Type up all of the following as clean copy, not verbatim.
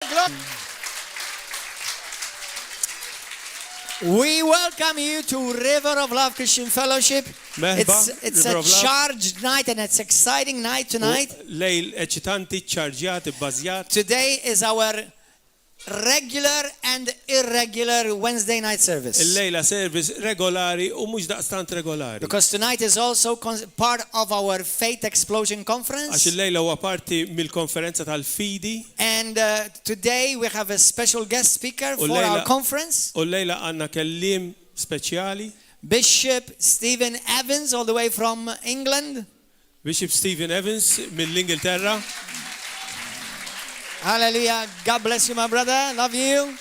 glory. We welcome you to River of Love Christian Fellowship. It's a charged night and it's exciting night tonight. Lejl eċitanti, ċarġjat, bbażjat. Today is our regular and irregular Wednesday night service. Il-lejla service regolari u mhux daqstant regolari. Because tonight is also part of our Faith Explosion Conference. Għax il-lejla huwa parti mill-konferenza tal-fidi. And today we have a special guest speaker for our conference. U l-lejla għandna kellim speċjali. Bishop Stephen Evans all the way from England. Bishop Stephen Evans mill-Ingilterra. Hallelujah. God bless you, my brother. Love you.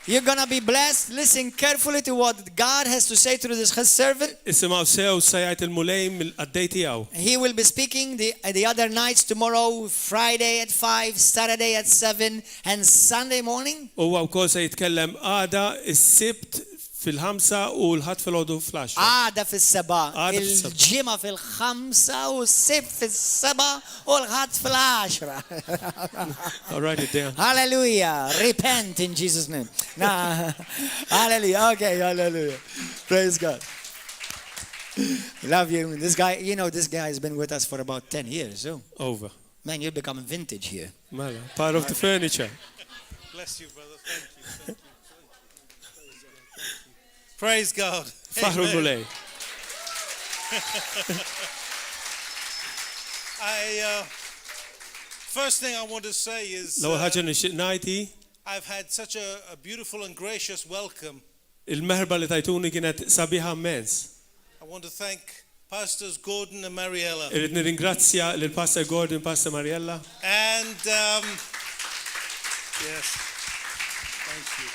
You're going to be blessed. Listen carefully to what God has to say through this servant. Isimgħu sew sajjat il-mulejn mill-qaddej tiegħu. He will be speaking the other nights, tomorrow, Friday at 5, Saturday at 7, and Sunday morning. Huwa wkoll se jitkellem għada is-Sibt fil-5 u l-Ħadd fil-għodu fl-10. Għada fil-7, il-ġimgħa fil-5 u s-Sibt fil-7 u l-Ħadd fil-10. I'll write it down. Hallelujah. Repent in Jesus' name. Nah. Hallelujah. Okay, hallelujah. Praise God. Love you. This guy, this guy has been with us for about 10 years. So. Over. Man, you're becoming vintage here. Mala, part of the furniture. Bless you, brother. Thank you. Praise God. Faħru mulej. First thing I want to say is I've had such a beautiful and gracious welcome. Il-merħba li tajtuni kienet sabiħa immens. I want to thank Pastors Gordon and Mariella. Irrid nirringrazzja lil Pastor Gordon, Pastor Mariella. And yes. Thank you.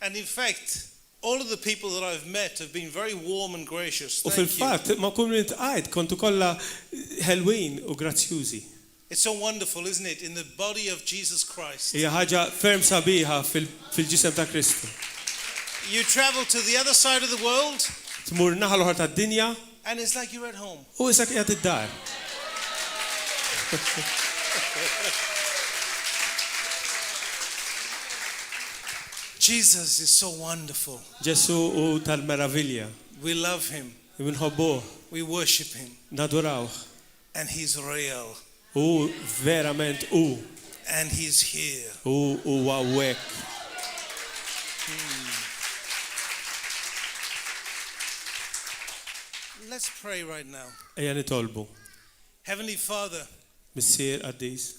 And in fact, all of the people that I've met have been very warm and gracious. U fil-fatt, ma kull min tqajt kontu kollha ħelwin u grazzjużi. It's so wonderful, isn't it, in the body of Jesus Christ. Hija ħaġa ferm sabiħa fil-ġisem ta' Kristu. You travel to the other side of the world. Tmur naħa l-oħra tad-dinja. And it's like you're at home. U issa qiegħed id-dar. Jesus is so wonderful. Ġesu u tal-meravilja. We love him. Minħobbuh. We worship him. Nadurawh. And he's real. U verament u. And he's here. U hawnhekk. Let's pray right now. Ejja nitolbu. Heavenly Father, Missier Qaddis.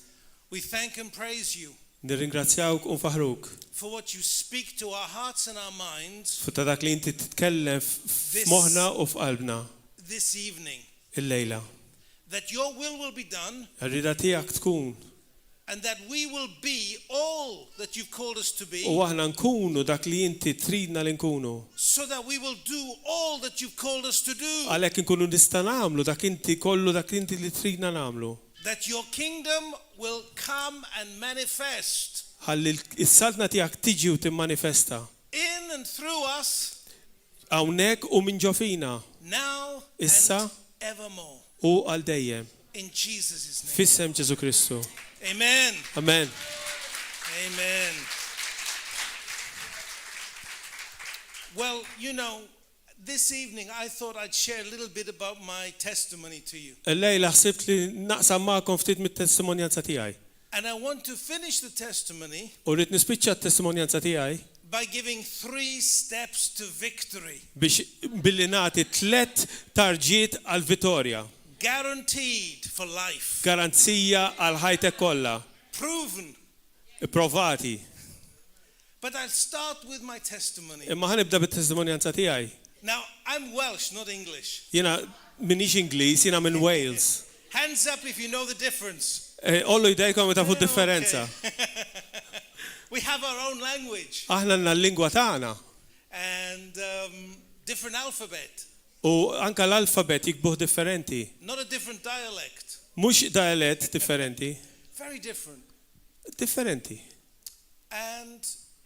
We thank and praise you. Nirringrazzjawk u nfaħruk. For what you speak to our hearts and our minds. Futa dak li inti titkellem f'moħħna u f'qalbna. This evening. Il-lejla. That your will be done. Rida tiegħek tkun. And that we will be all that you've called us to be. U aħna nkunu dak li inti tridna li nkunu. So that we will do all that you've called us to do. Għalhekk inkunu nista' nagħmlu dak inti kollu dak inti li tridna nagħmlu. That your kingdom will come and manifest. Ħalli s-saltna tiegħek tiġi u timmanifesta. In and through us. Hawnhekk u minn ġo fina. Now issa and evermore. U għal dejjem. In Jesus' name. Fissem Ġesu Kristu. Amen. Amen. Amen. Well, this evening I thought I'd share a little bit about my testimony to you. Lejla ħsibt li naqsam magħkom ftit mit-testimonjanza tiegħi. And I want to finish the testimony. U rrid nispiċċa t-testimonjanza tiegħi. By giving 3 steps to victory. Biex billi nagħti 3 tarġiet għal vittorja. Guaranteed for life. Garanzija għal ħajtek kollha. Proven. Provati. But I'll start with my testimony. Imma ħanibda bit-testimonjanza tiegħi. Now, I'm Welsh, not English. Jiena minix Ingliż, jiena minn Wales. Hands up if you know the difference. Ollu jdejkom meta fu differenza. We have our own language. Aħna għandna l-lingwa tagħna. And different alphabet. U anka l-alfabet jikbuh differenti. Not a different dialect. Mhux dialett differenti. Very different. Differenti. And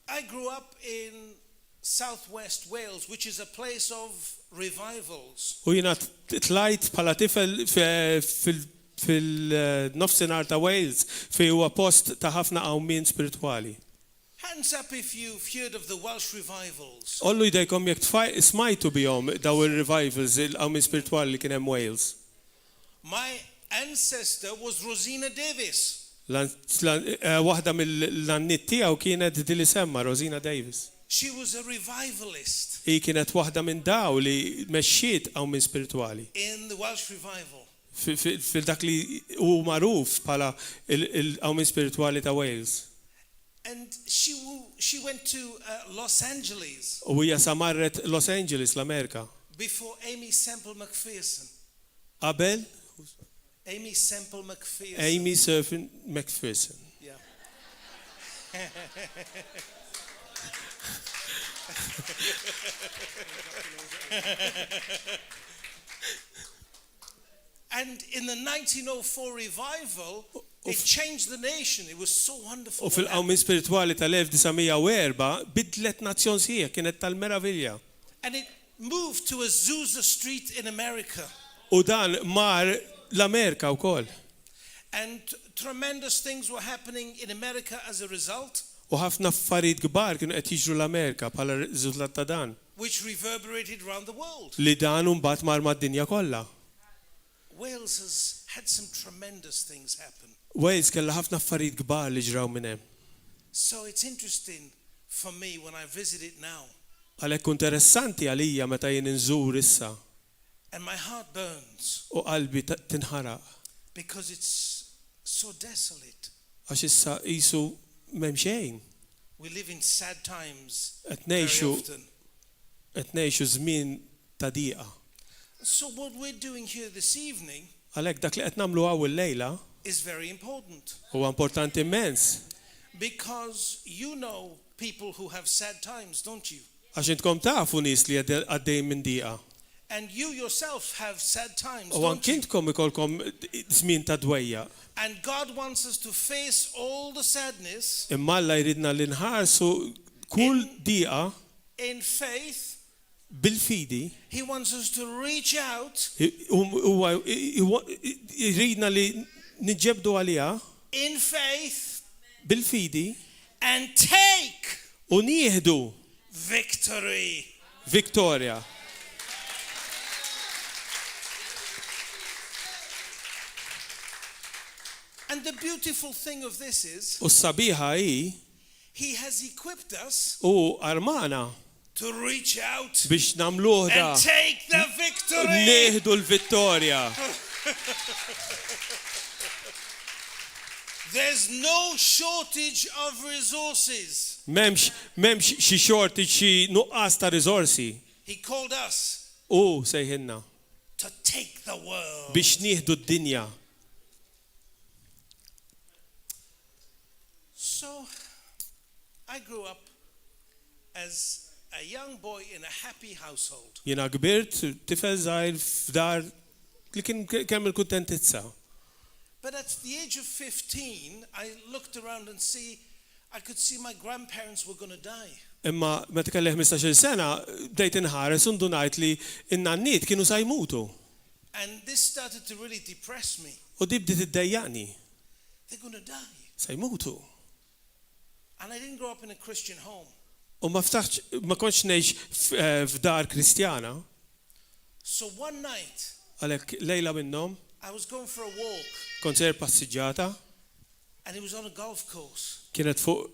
I grew up in Southwest Wales, which is a place of revivals. U jiena tlajt bħala tifel fil-nofsinhar ta' Wales fejn huwa post ta' ħafna qawmien spiritwali. Hands up if you've heard of the Welsh revivals. Ollu jdejkom jekk smajtu bihom daw ir-revivals il-qawmien spiritwali li kien hemm Wales. My ancestor was Rosina Davis. Waħda mill-annit tiegħu kienet din li semma Rosina Davis. She was a revivalist Hi kienet waħda minn daw li mexxiet qawmien spiritwali. in the Welsh revival. Fil-dak li hu magħruf bħala il-qawmien spiritwali ta' Wales. And she went to Los Angeles U hija sa marret Los Angeles l-Amerika. before Amy Semple McPherson. Qabel Amy Semple McPherson. Amy Surfin McPherson. Yeah. And in the 1904 revival, it changed the nation. It was so wonderful. U fil-qawmien spiritwali tal-1904 bidlet nazzjon sieħ kienet tal-meravilja. And it moved to Azusa Street in America. U dan mar l-Amerika wkoll. And tremendous things were happening in America as a result, U ħafna affarijiet kbar kienu qed jiġru l-Amerika bħala riżultat ta' dan. which reverberated around the world. Li dan mbagħad mar mad-dinja kollha. Wales has had some tremendous things happen. Wales kellha ħafna affarijiet kbar li ġraw minn hemm. So it's interesting for me when I visit it now. Għalhekk interessanti għalija meta jien inżur issa And my heart burns u qalbi tinħaraq because it's so desolate. għax issa qisu m'hemm xejn. We live in sad times Qed very ngħixu often. qed ngħixu żmien ta' diqa. So what we're doing here this evening Għalhekk dak li qed nagħmlu hawn il-lejla is very important huwa importanti immens. because you know people who have sad times, don't you? Għax intkom tafu nies li għaddej minn diqa. And you yourself have sad times, U don't anke you? intkom ikolkom żmien ta' dwejja. And God wants us to face all the sadness Imma Alla jridna li nħarsu kull diqa in faith. bil-fidi. He wants us to reach out Huwa jridna li niġġebdu għaliha in faith bil-fidi and take u nieħdu victory. Viktorja. And the beautiful thing of this is U s-sabiħa hi He has equipped us u armana to reach out biex nagħmluh da and take the victory. nieħdu l-vittorja. There's no shortage of resources. M'hemmx xi shortage xi nuqqas ta' riżorsi. He called us U sejħinna to take the world. biex nieħdu d-dinja. So I grew up as a young boy in a happy household. Jiena kbirt tifel żgħir f'dar li kien kemm il-kuntentizza. But at the age of 15, I looked around and I could see my grandparents were going to die. Imma meta kelli 15-il sena bdejt inħares u ndunajt li n-nanniet kienu sa jmutu. And this started to really depress me. U di bdiet iddejjaqni. They're going to die. Sa jmutu. And I didn't grow up in a Christian home. U ma kontx ngħix f'dar Kristjana. So one night, Għalhekk lejla minnhom I was going for a walk, kont ser passiġġjata, and it was on a golf course. kienet fuq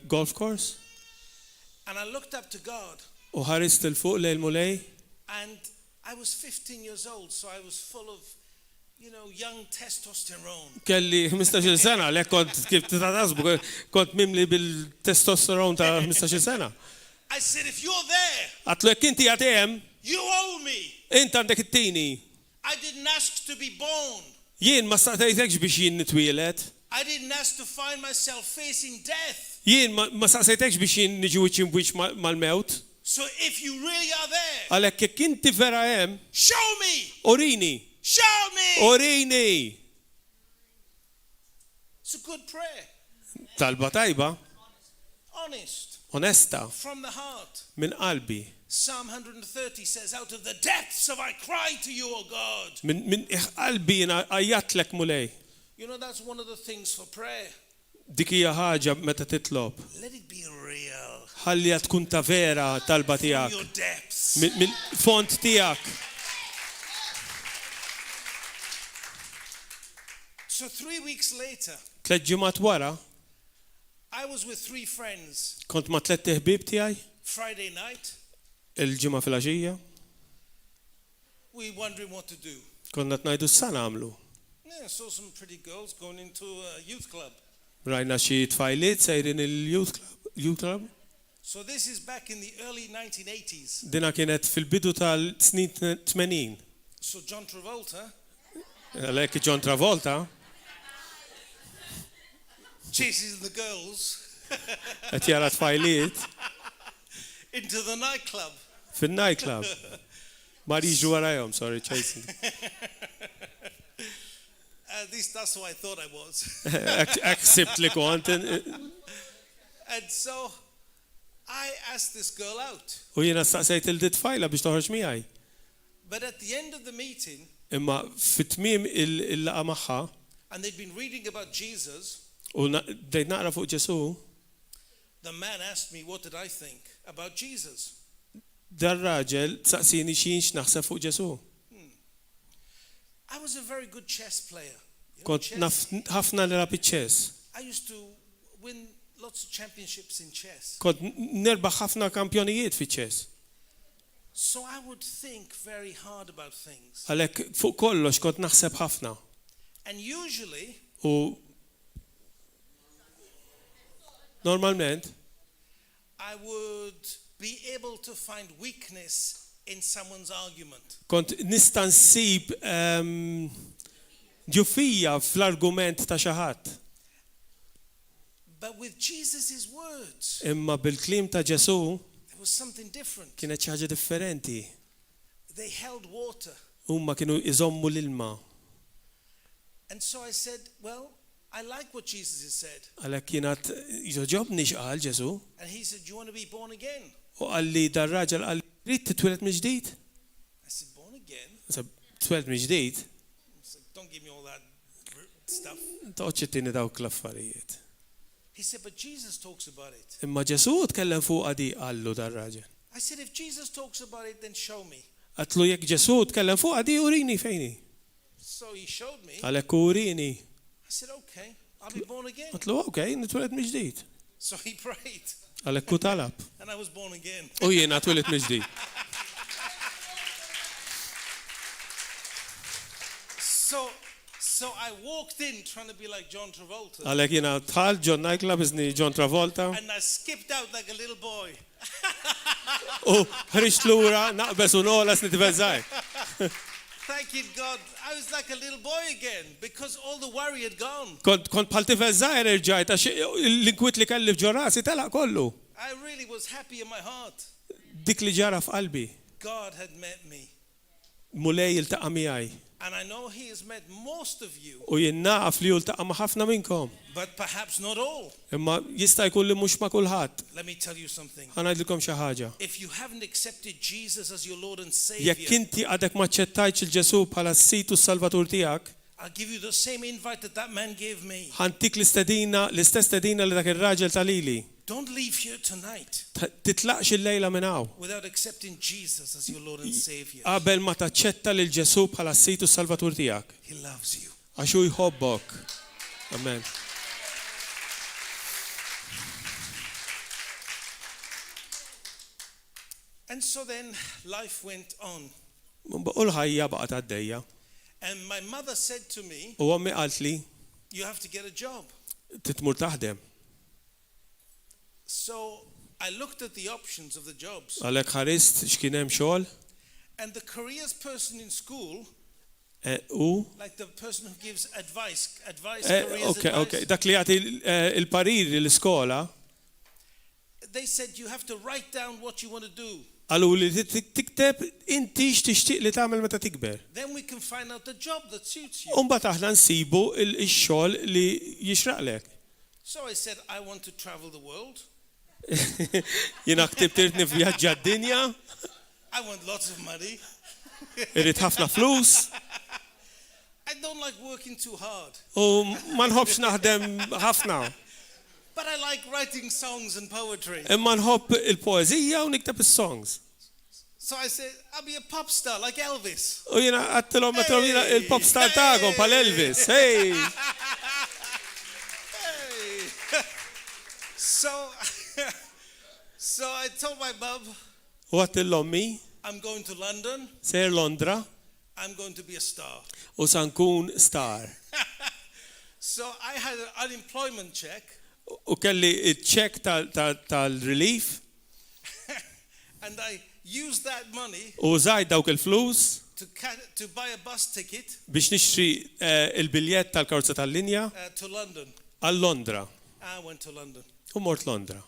golf course And I looked up to God, u ħarist il fuq lejl mulej and I was 15 years old, so I was full of, young testosterone. kelli 15-il sena lek kont kif titasbu kont mimli bil-testosteron ta' 15-il sena. I said, if you're there, Għatlu jekk inti għatem, you owe me. int għandek it-tieni. I didn't ask to be born. Jien ma staqtejtekx biex jien nitwielet. I didn't ask to find myself facing death. Jien ma staqtejtekx biex jien niġi wiċċ imwiċċ mal-mewt. So if you really are there, Għalhekk jekk inti vera hemm, show me. orini, Show me. orini. It's a good prayer. Talba tajba, Honest. onesta, From the heart. minn qalbi. Psalm 130 says, out of the depths of I cry to you, O God. Min qalbi jiena għajjatlek mulej. You know, that's one of the things for prayer. Dik hija ħaġa meta titlob. Let it be real. Ħallija tkun ta' vera talba From tiegħek. your depths. Min font tiegħek. So 3 weeks later, 3 ġimgħat wara, I was with 3 friends. kont ma' 3 ħbieb tiegħi Friday night, il-ġimgħa filgħaxija. we wondering what to do. Konna ngħidu s'sa nagħmlu. Yeah, saw some pretty girls going into a youth club. Rajna xi tfajliet sejrin il-youth club. So this is back in the early 1980s. Dina kienet fil-bidu tal-snin 80. So John Travolta Għalhekk John Travolta chases the girls qed jara tfajliet into the nightclub. fin-night club. Ma jiġu warahom, sorry, chasing. At least that's who I thought I was. Accept li kont. And so I asked this girl out. U jiena staqsejt il-dit tfajla biex toħroġ miegħi. But at the end of the meeting, Imma fit-tmiem il-laqa magħha and they'd been reading about Jesus, u dejt naqra fuq Ġesu, the man asked me what did I think about Jesus. dar raġel saqsini xi naħseb fuq Ġesu. I was a very good chess player. You know, Kont chess. naf ħafna li rapi ċess. I used to win lots of championships in chess. Kont nerbaħ ħafna kampjonijiet fi ċess. So I would think very hard about things. Għalhekk fuq kollox kont naħseb ħafna. And usually, U normalment I would be able to find weakness in someone's argument. kont nista' nsib ġufija fl-argument ta' xi ħadd. But with Jesus' words, Imma bil-kliem ta' Ġesu there was something different. kienet xi ħaġa differenti. They held water. Huma kienu iżommu l-ilma. And so I said, well, I like what Jesus has said. Għalhekk kienet joġobni x'qal Ġesu. And he said, do you want to be born again? U qalli dar raġel qal trid titweled mill-ġdid. I said, born again? Sa tweled mill-ġdid, He said, don't give me all that stuff. toċċettini dawk l-affarijiet. He said, but Jesus talks about it. Imma Ġesu tkellem fuq għadi qallu dar raġel. I said, if Jesus talks about it, then show me. Għatlu jekk Ġesu tkellem fuq għadi urini fejni. So he showed me. Għalhekk urini. I said, okay, I'll be born again. Għatlu okej, nitweled mill-ġdid. So he prayed, Għalhekk ku talab. and I was born again. U jiena tweled mill-ġdid. So I walked in trying to be like John Travolta, Għalhekk jiena tħall John nightclub iżni John Travolta. and I skipped out like a little boy. U ħriġt lura naqbes u nolas nitbeżaj. Thanking God, I was like a little boy again because all the worry had gone. Kont bħal tifel żgħir irġajt għax l-inkwiet li kelli f'ġorrasi telaq kollu. I really was happy in my heart. Dik li ġara f'qalbi. God had met me. Mulej iltaqa' miegħi. And I know he has met most of you, U jien naf li iltaqa' ma' ħafna minnkom. but perhaps not all. Imma jista' jkun li mhux ma' kulħadd. Let me tell you something. Ħanajdilkom xi ħaġa. If you haven't accepted Jesus as your Lord and Jekk Savior, inti għadek ma ċċettajtx il-Ġesu bħala s-sit u s-Salvatur tiegħek, I'll give you the same invite that that man gave me. ħantik l-istess stedina li dak ir-raġel talili. Don't leave here tonight Titlaqx il-lejla minn hawn. without accepting Jesus as your Lord and Savior. Qabel ma taċċetta lil Ġesu bħala s-sit u s-Salvatur tiegħek. He loves you. Għax hu jħobbok. Amen. And so then life went on. U l-ħajja baqgħet għaddejja. And my mother said to me, U għammi qalt li you have to get a job. titmur taħdem. So I looked at the options of the jobs. Għalhekk ħarist x'kien hemm xogħol And the careers person in school, u like the person who gives advice, careers okay, advice, dak li jagħti il-pariri l-iskola they said you have to write down what you want to do. għalu li tikteb inti x'tixtieq li tagħmel meta tikber. Then we can find out the job that suits you. U mbagħad aħna nsibu x-xogħol li jixraqlek. So I said, I want to travel the world. Jiena ktibt irid nivvjaġġa d-dinja, I want lots of money. irid ħafna flus, I don't like working too hard. u ma nħobbx naħdem ħafna. But I like writing songs and poetry. Imma nħobb il-poezija u nikteb is-songs. So I said, I'll be a pop star like Elvis. U jiena għattilhom metlhom jiena il-pop star tagħhom bħal Elvis. Hey! Hey. So I told my mum, U għattilhom I'm going to London. sejr Londra I'm going to be a star. u sa nkun star. So I had an unemployment check. U kelli il-check tal-relief And I used that money u żajt dawk il-flus to buy a bus ticket biex nixtri il-biljett tal-karozza tal-linja to London. għal Londra. I went to London. U mort Londra.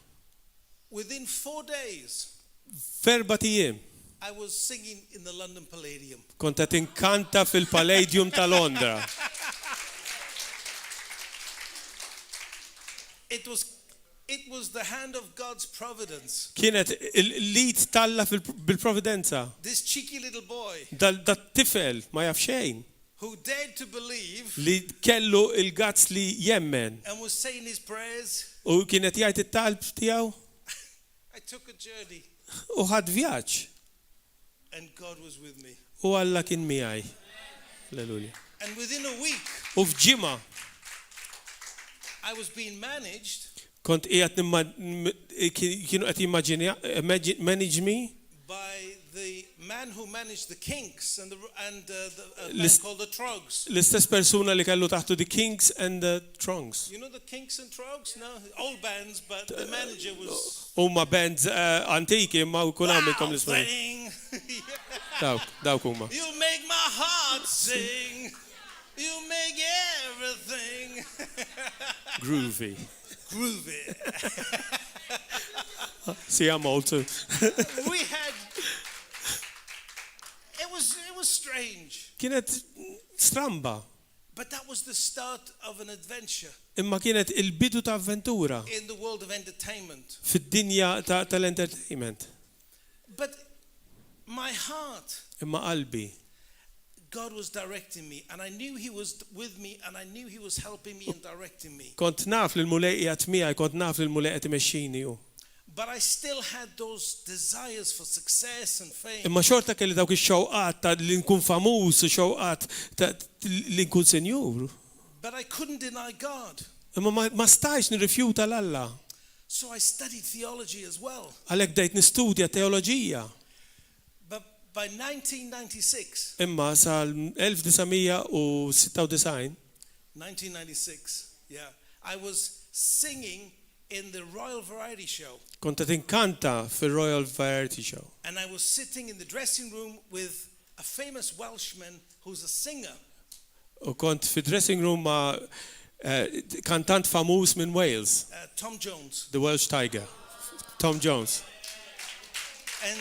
Within 4 days, Ferba tijiem I was singing in the London Palladium. kont qed inkanta fil-Palladium ta' Londra. It was the hand of God's providence. Kienet il-lid talla bil-providenza. This cheeky little boy Dal-tifel ma jaf xejn who dared to believe li kellu il-gazz li jemmen and was saying his prayers. u kienet jgħid it-talb tiegħu I took a journey u ħadd vjaġġ and God was with me. u Alla kien miegħi. Alleluja. And within a week, U f'ġimgħa I was being managed kont qiegħed kienu qed manage me by the man who managed the Kinks and the band called the Trogs. l-istess persuna li kellu taħtu the Kings and the Trongs. You know the Kinks and Trogs? No, old bands, but the manager was Huma bands antiki imma kun għamilkom l-isma. playing. Dawk huma. You make my heart sing. You make everything Groovy. groovy. See, I'm old too. We had. It was strange, Kienet stramba, but that was the start of an adventure imma kienet il-bidu ta' avventura in the world of entertainment. fid-dinja tal-entertainment. But my heart, Imma qalbi, God was directing me, and I knew He was with me, and I knew He was helping me and directing me. kont naf li l-mulej qiegħed miegħi, kont naf li l-mulej qed imexxini hu. But I still had those desires for success and fame. Imma xorta kelli dawk ix-xewqat ta' li nkun famuż, xewqat ta' li nkun senjur. But I couldn't deny God. Imma ma stajx nirrifjuta l-Alla. So I studied theology as well. Għalhekk dejt nistudja teoloġija. But by 1996, Imma sal-1996, yeah, I was singing in the Royal Variety Show. kont qed inkanta fir-Royal Variety Show. And I was sitting in the dressing room with a famous Welshman who's a singer. U kont fi dressing room ma' kantant famuż minn Wales, Tom Jones. the Welsh Tiger, Tom Jones. And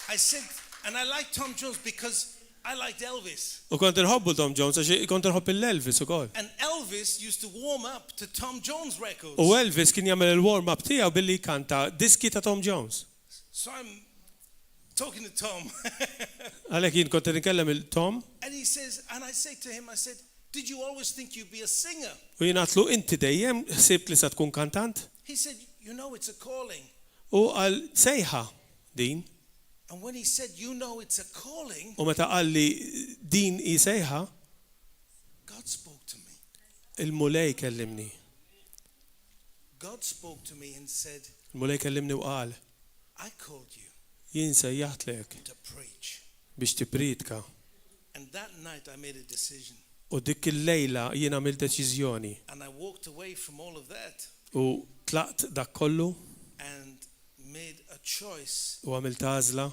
I said, and I liked Tom Jones because I liked Elvis. U kont inħobbu Tom Jones għax kont inħobb l-Elvis ukoll. And Elvis used to warm up to Tom Jones records. U Elvis kien jagħmel il-warm-up tiegħu billi kanta diski ta' Tom Jones. So I'm talking to Tom. Għalhekk jien kont nitkellem il-Tom And he says, and I say to him, I said, did you always think you'd be a singer? u jien għatlu inti dejjem ħsibt li sa tkun kantant? He said, you know, it's a calling. U għal sejħa din. And when he said, you know, it's a calling, U meta qal li din hi sejħa, God spoke to me. il-mulej kellimni. God spoke to me and said, Il-mulej kellimni u qal, I called you jien sejjaħtlek to preach. biex tipritka. And that night I made a decision. U dik il-lejla jien għamil deċiżjoni And I walked away from all of that u tlaqt dak kollu and made a choice u għamil għażla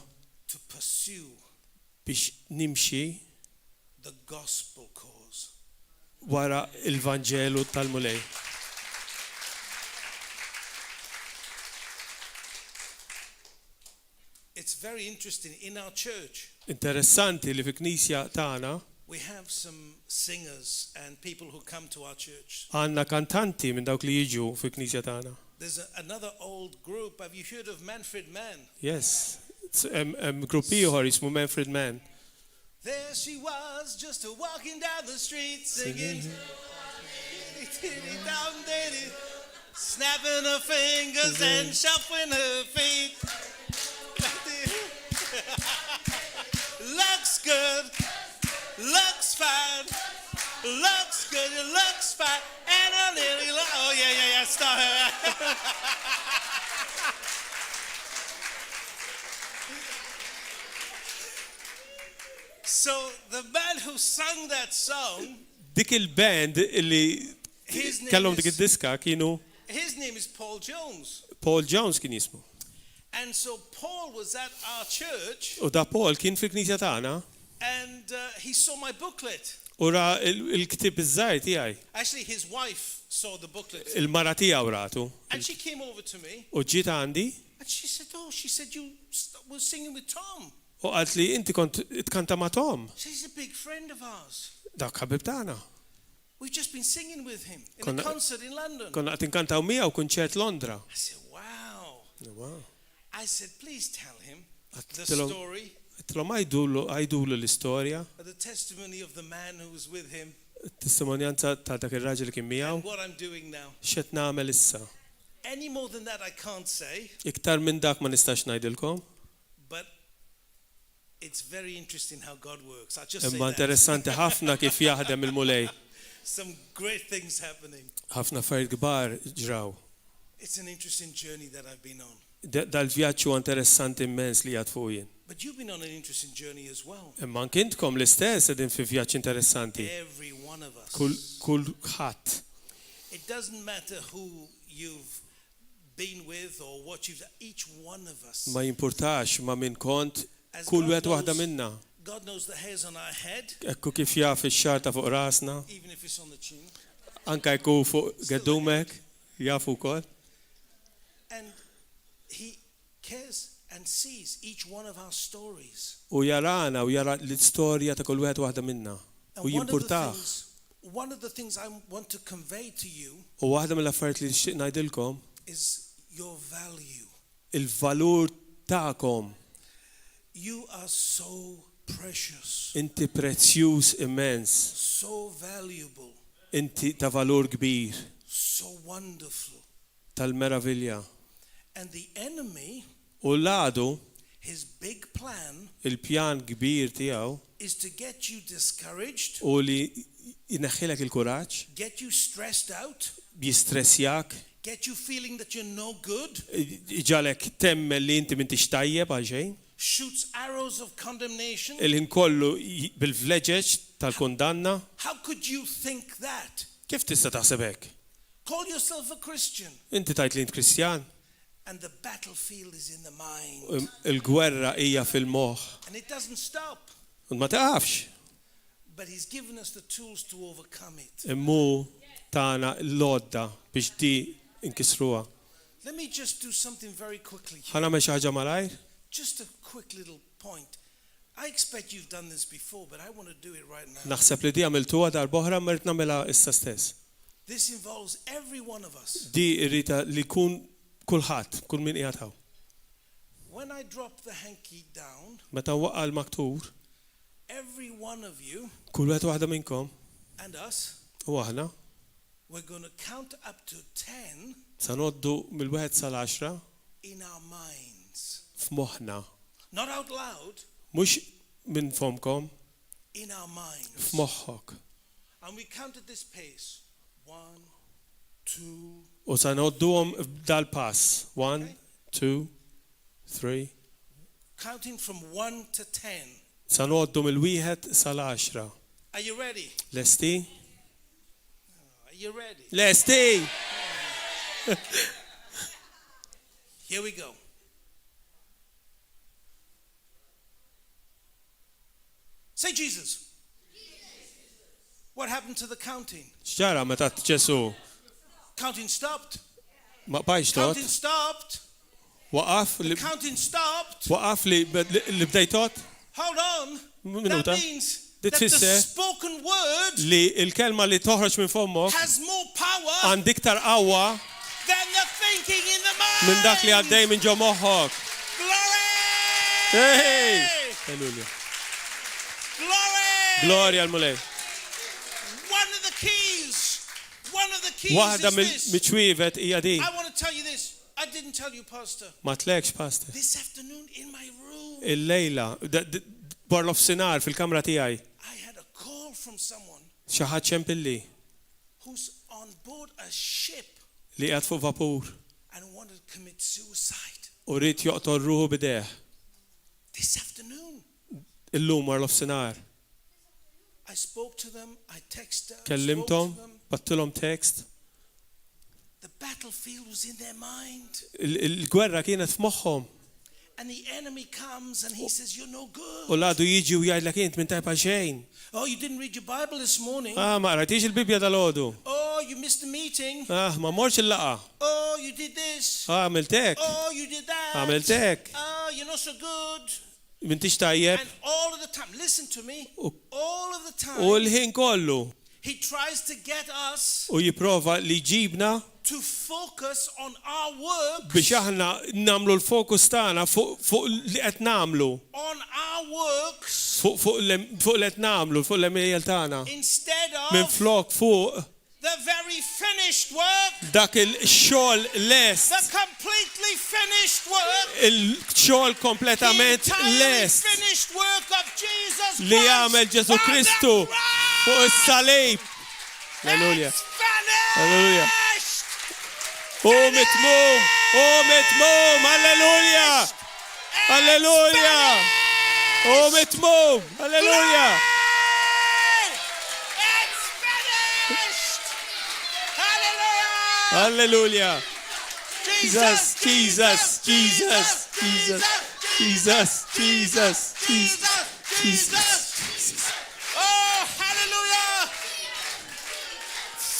to pursue biex nimxi the gospel cause. wara il-Vanġelu tal-mulej. It's very interesting. In our church, Interessanti li fi knisja tagħna we have some singers and people who come to our church. għandna kantanti minn dawk li jiġu fi knisja tagħna. There's another old group. Have you heard of Manfred Mann? Yes. Gruppi ieħor jismu Manfred Mann. There she was, just walking down the street, singing. Snapping her fingers and shuffling her feet. Looks good, looks fine, looks good, it looks fine, and I nearly oh yeah, start her. So the man who sung that song, Dik il-band li kellhom dik id-diska kienu his name is Paul Jones. Paul Jones kien jismu. And so Paul was at our church. U da Paul kien fil-knisja tagħna. And he saw my booklet. U ra il-ktib iż-żgħir tiegħi. Actually, his wife saw the booklet. Il-mara tiegħu ratu. And she came over to me. U ġiet għandi. And she said you were singing with Tom. U qalt li inti kont tkanta ma' Tom. She's a big friend of ours. Dak ħabib tagħna. We've just been singing with him in a concert in London. Konna qed inkantaw miegħu kunċert Londra. I said, wow. Wow. I said, please tell him the story. Tilhom għajdulu l-istorja. The testimony of the man who was with him. Testimonianza ta' dak ir-raġel li kien miegħu. And what I'm doing now. X'qed nagħmel issa. Any more than that I can't say. Iktar minn dak ma nistax ngħidilkom. But it's very interesting how God works. I'll just say Imma that. interessanti ħafna kif jaħdem il-mulej. Some great things happening. Ħafna affarijiet kbar ġraw. It's an interesting journey that I've been on. Dal-vjaġġ huwa interessanti immens li għad fuq jien. But you've been on an interesting journey as well. Imma kintkom l-istess qegħdin fi vjaġġ interessanti. Every one of us. Kulħadd. It doesn't matter who you've been with or what you've done. Each one of us. Ma jimpurtax ma min kont kull wieħed waħda minna. God knows the hairs on our head. Ekku kif jaf ix-xar ta' fuq rasna. Even if it's on the chin. Anka jkun fuq gedumek jafu wkoll. And he cares and sees each one of our stories. U jarana u jara l-istorja ta' kull wieħed waħda minna. U jimpurtax. One of the things I want to convey to you U waħda mill-affarijiet li nixtieq ngħidilkom is your value. Il-valur tagħkom. You are so precious. Inti prezzjuż immens. So valuable. Inti ta' valur kbir. So wonderful. Tal-meravilja. And the enemy, U l-għadu, his big plan, il-pjan kbir tiegħu is to get you discouraged, u li jneħħilek il-kuraġġ, get you stressed out, jistressjak, get you feeling that you're no good, iġalek temmel li inti m'intix tajjeb għal xejn. shoots arrows of condemnation. Il-ħin kollu bil-vleġeġ tal-kundanna. How could you think that? Kif tista' taħseb hekk? Call yourself a Christian. Inti tajt li int Kristjan. And the battlefield is in the mind. Il-gwerra hija fil-moħħ. And it doesn't stop. U ma taqafx. But he's given us the tools to overcome it. Immu tagħna l-lodda biex di inkisruha. Let me just do something very quickly. Ħana me xi ħaġa malajr? Just a quick little point. I expect you've done this before, but I want to do it right now. Naħseb li di għamiltuha darb'oħra ma rid nagħmilha issa stess. This involves every one of us. Di rrita li kun kulħadd, kull min qiegħed hawn. When I drop the hanky down, Meta waqqa l-maktur, every one of you kull wieħed waħda minnkom and us, u aħna we're going to count up to 10 sa noddu mill-1 sal-10 in our minds. f'moħħna. Not out loud, Mhux minn fomkom, in our minds. f'moħħok. And we count at this pace. 1, 2, U sa nodduhom dal-pass. 1, 2, 3. counting from 1 to 10. Sa noddu mill-1 sal-10. Are you ready? Lesti? Are you ready? Lesti! Here we go. Say Jesus. What happened to the counting? X'ġara meta Ġesu Counting stopped. ma bajx tot? Counting stopped. Waqaf li Counting stopped. waqaf li bdejtot? Hold on. Minuta. That means Dit that the fisser spoken word li il-kelma li toħroġ minn fommok has more power għand iktar qawwa than the thinking in the mind. Minn dak li għaddej minn ġo moħħok. Glory! Hey! Halleluja. Glory! Gloria al mulej. One of the keys Waħda is this. miċwivet hija din. I want to tell you this. I didn't tell you, Pastor. Ma tlekx, Pastor. This afternoon in my room, Il-lejla, barlof sinar fil-kamra tiegħi. I had a call from someone Xi ħadd ċempilli who's on board a ship li qiegħed fuq vapur and wanted to commit suicide. u rrid joqtol ruħu bideħ. This afternoon, Illum barlof sinar. I spoke to them, I texted them, Kellimtom, spoke to them. battilhom tekst. The battlefield was in their mind. Il-gwerra kienet f'moħħhom. And the enemy comes and he says, you're no good. U l-għadu jiġi u jgħidlek int minn tajba xejn. Oh, you didn't read your Bible this morning. Ma qrajtix il-Bibja dal-għodu. Oh, you missed the meeting. Ma morx il-laqa. Oh, you did this. Għamiltek. Oh, you did that. Għamiltek. Oh, you're not so good. Mintix tajjeb. And all of the time, listen to me. All of the time, U l-ħin kollu. he tries to get us U jiprova li ġibna to focus on our work, biex aħna namlu l-fokus tagħna fuq li qed namlu. on our works, Fuq li qed namlu, fuq l-emejjel tagħna. instead Minn of flok fuq the very finished work, dak il-xogħol the lest. completely finished work, Il-xogħol the kompletament entirely lest finished work of Jesus li Christ jagħmel Ġesu on the Kristu fuq cross. is-salib. Alleluja. It's finished. Alleluja. U mitmum, alleluja. Alleluja. U mitmum, alleluja. It's finished. Hallelujah. Alleluja. Jesus, Jesus, Jesus, Jesus, Jesus, Jesus, Jesus, Jesus. Oh, hallelujah.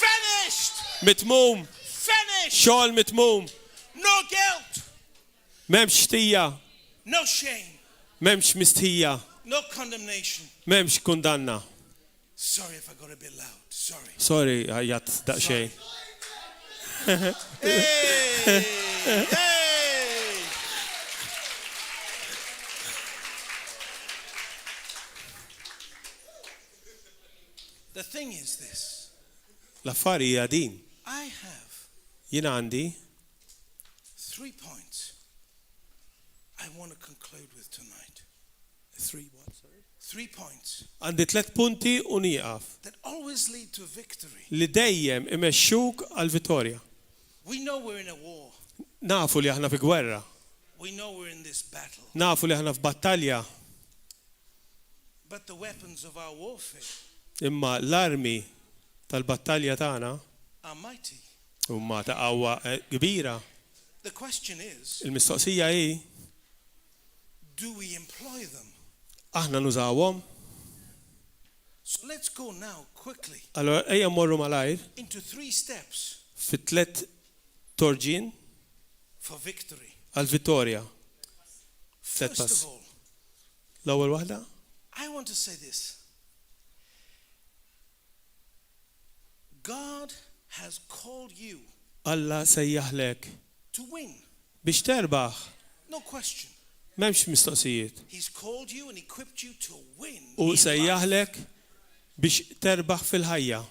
Finished. Mitmum, Finished. xogħol mitmum. No guilt. M'hemmx tija, No shame. m'hemmx mistħija, No condemnation. m'hemmx kundanna. Sorry if I got a bit loud. Sorry. Sorry, ħajjat daqsxejn. Hey. Hey. The thing is this. L-affari hija din. I have Jien għandi 3 points I want to conclude with tonight. 3 points għandi 3 punti u nieqaf that always lead to victory. li dejjem imexxuk għal vittorja. We know we're in a war. Nafu li aħna fi gwerra, We know we're in this battle. nafu li aħna f'battalja, But the weapons of our warfare imma l-armi tal-battalja tagħna are mighty. huma ta' qawwa kbira. The question is, Il-mistoqsija hi do we employ them? aħna nużawhom. So let's go now quickly Allora ejja mmorru malajr into 3 steps fi 3 torġien for victory. għal vittorja. First pass. of all, L-ewwel waħda, I want to say this. God has called you Alla sejjaħlek to win. biex terbaħ. No question. M'hemmx mistoqsijiet. He's called you and equipped you to win. U in life. sejjaħlek biex terbaħ fil-ħajja.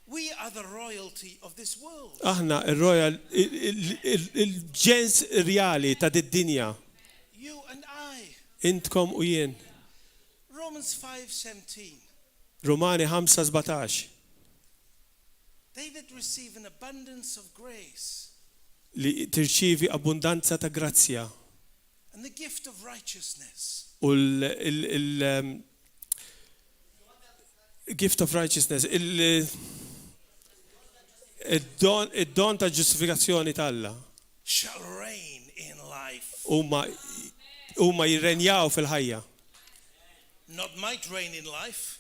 We are the royalty of this world. Aħna il-royal, il-ġens reali ta' did-dinja. You and I. Intkom u jien. Romans 5:17. Romani 5:17 They that receive an abundance of grace li tirċivi abbundanza ta' grazzja and the gift of righteousness. u gift of righteousness, id-don ta' ġustifikazzjoni tal-Alla Shall reign in life. huma jirrenjaw fil-ħajja. Not might reign in life.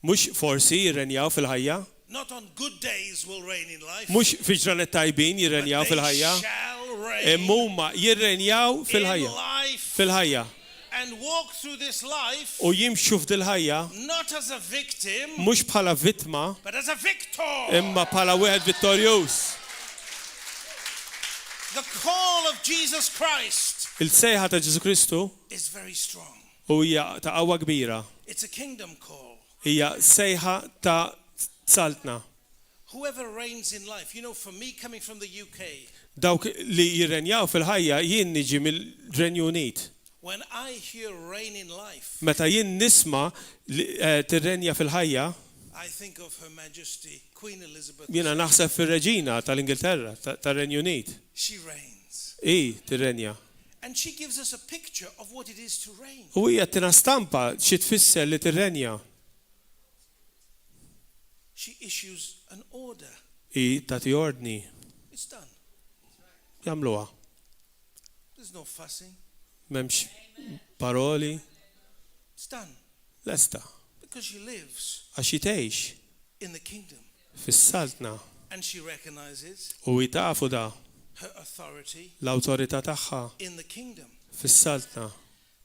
Mhux forsi jirrenjaw fil-ħajja, Not on good days will reign in life. mhux fi ġranet tajbin jirrenjaw But they fil-ħajja, shall reign huma jirrenjaw in fil-ħajja. life Fil-ħajja. and walk through this life U jimxu f'dil-ħajja not as a victim mhux bħala vittma but as a victor. imma bħala wieħed vittorjuż. The call of Jesus Christ Il-sejħa ta' Ġesu Kristu is very strong. u hija ta' qawwa kbira. It's a kingdom call. Hija sejħa ta' saltna. Whoever reigns in life, you know, for me coming from the UK, Dawk li jirrenjaw fil-ħajja jien niġi mill-Renju Unit. when I hear reign in life, Meta jien nisma' tirrenja fil-ħajja, I think of Her Majesty Queen Elizabeth. jiena naħseb fir-Reġina tal-Ingilterra, tar-Renju Unit. She reigns. Tirrenja. And she gives us a picture of what it is to reign. U hija tina stampa xi tfisser li tirrenja. She issues an order. Tagħti ordni. It's done. Jagħmluha. There's no fussing. M'hemmx paroli. It's done. Lesta. Because she lives Għax tgħix in the kingdom. fis-saltna. And she recognizes U jtafu da her authority l-awtorità tagħha in the kingdom. fis-saltna.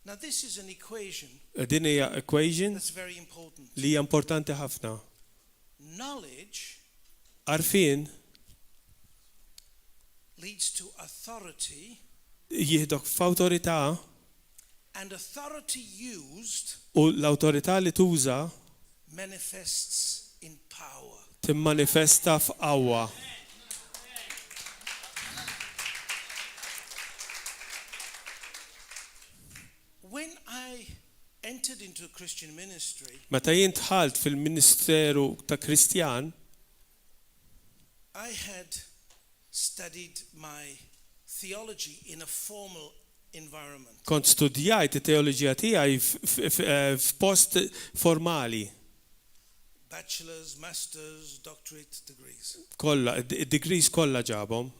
Now this is an equation Din hija equation that's very important. li hija importanti ħafna. Knowledge Arfin leads to authority, jieħdok f'awtorità and authority used u l-awtorità li tuża manifests in power. timmanifesta f'qawwa. When I entered into a Christian ministry, Meta jien dħalt fil-Ministeru ta' Kristjan, I had studied my theology in a formal environment. kont studjajt it-teoloġija tiegħi f'post formali. Bachelor's, master's, doctorate degrees. Kollha, id-degrees kollha ġabhom.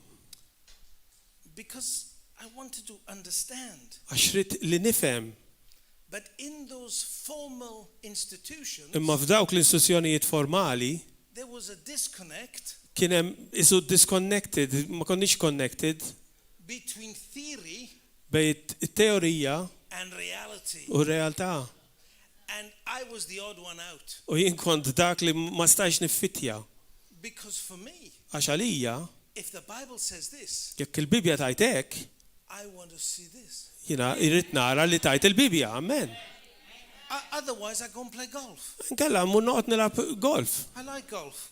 Because I wanted to understand. Għax rid li nifhem. But in those formal institutions, Imma f'dawk l-istituzzjonijiet formali there was a disconnect kien hemm isu disconnected, ma konniex connected between theory bejn it-teorija and reality. u r-realtà. And I was the odd one out. U jien kont dak li ma stajx niffittja. Because for me, Għax għalija, if the Bible says this, jekk il-Bibja tajt hekk, I want to see this. jiena irrid nara li tajt il-Bibja, amen. Otherwise, I go and play golf. Nkella mmur noqgħod nilgħab golf. I like golf.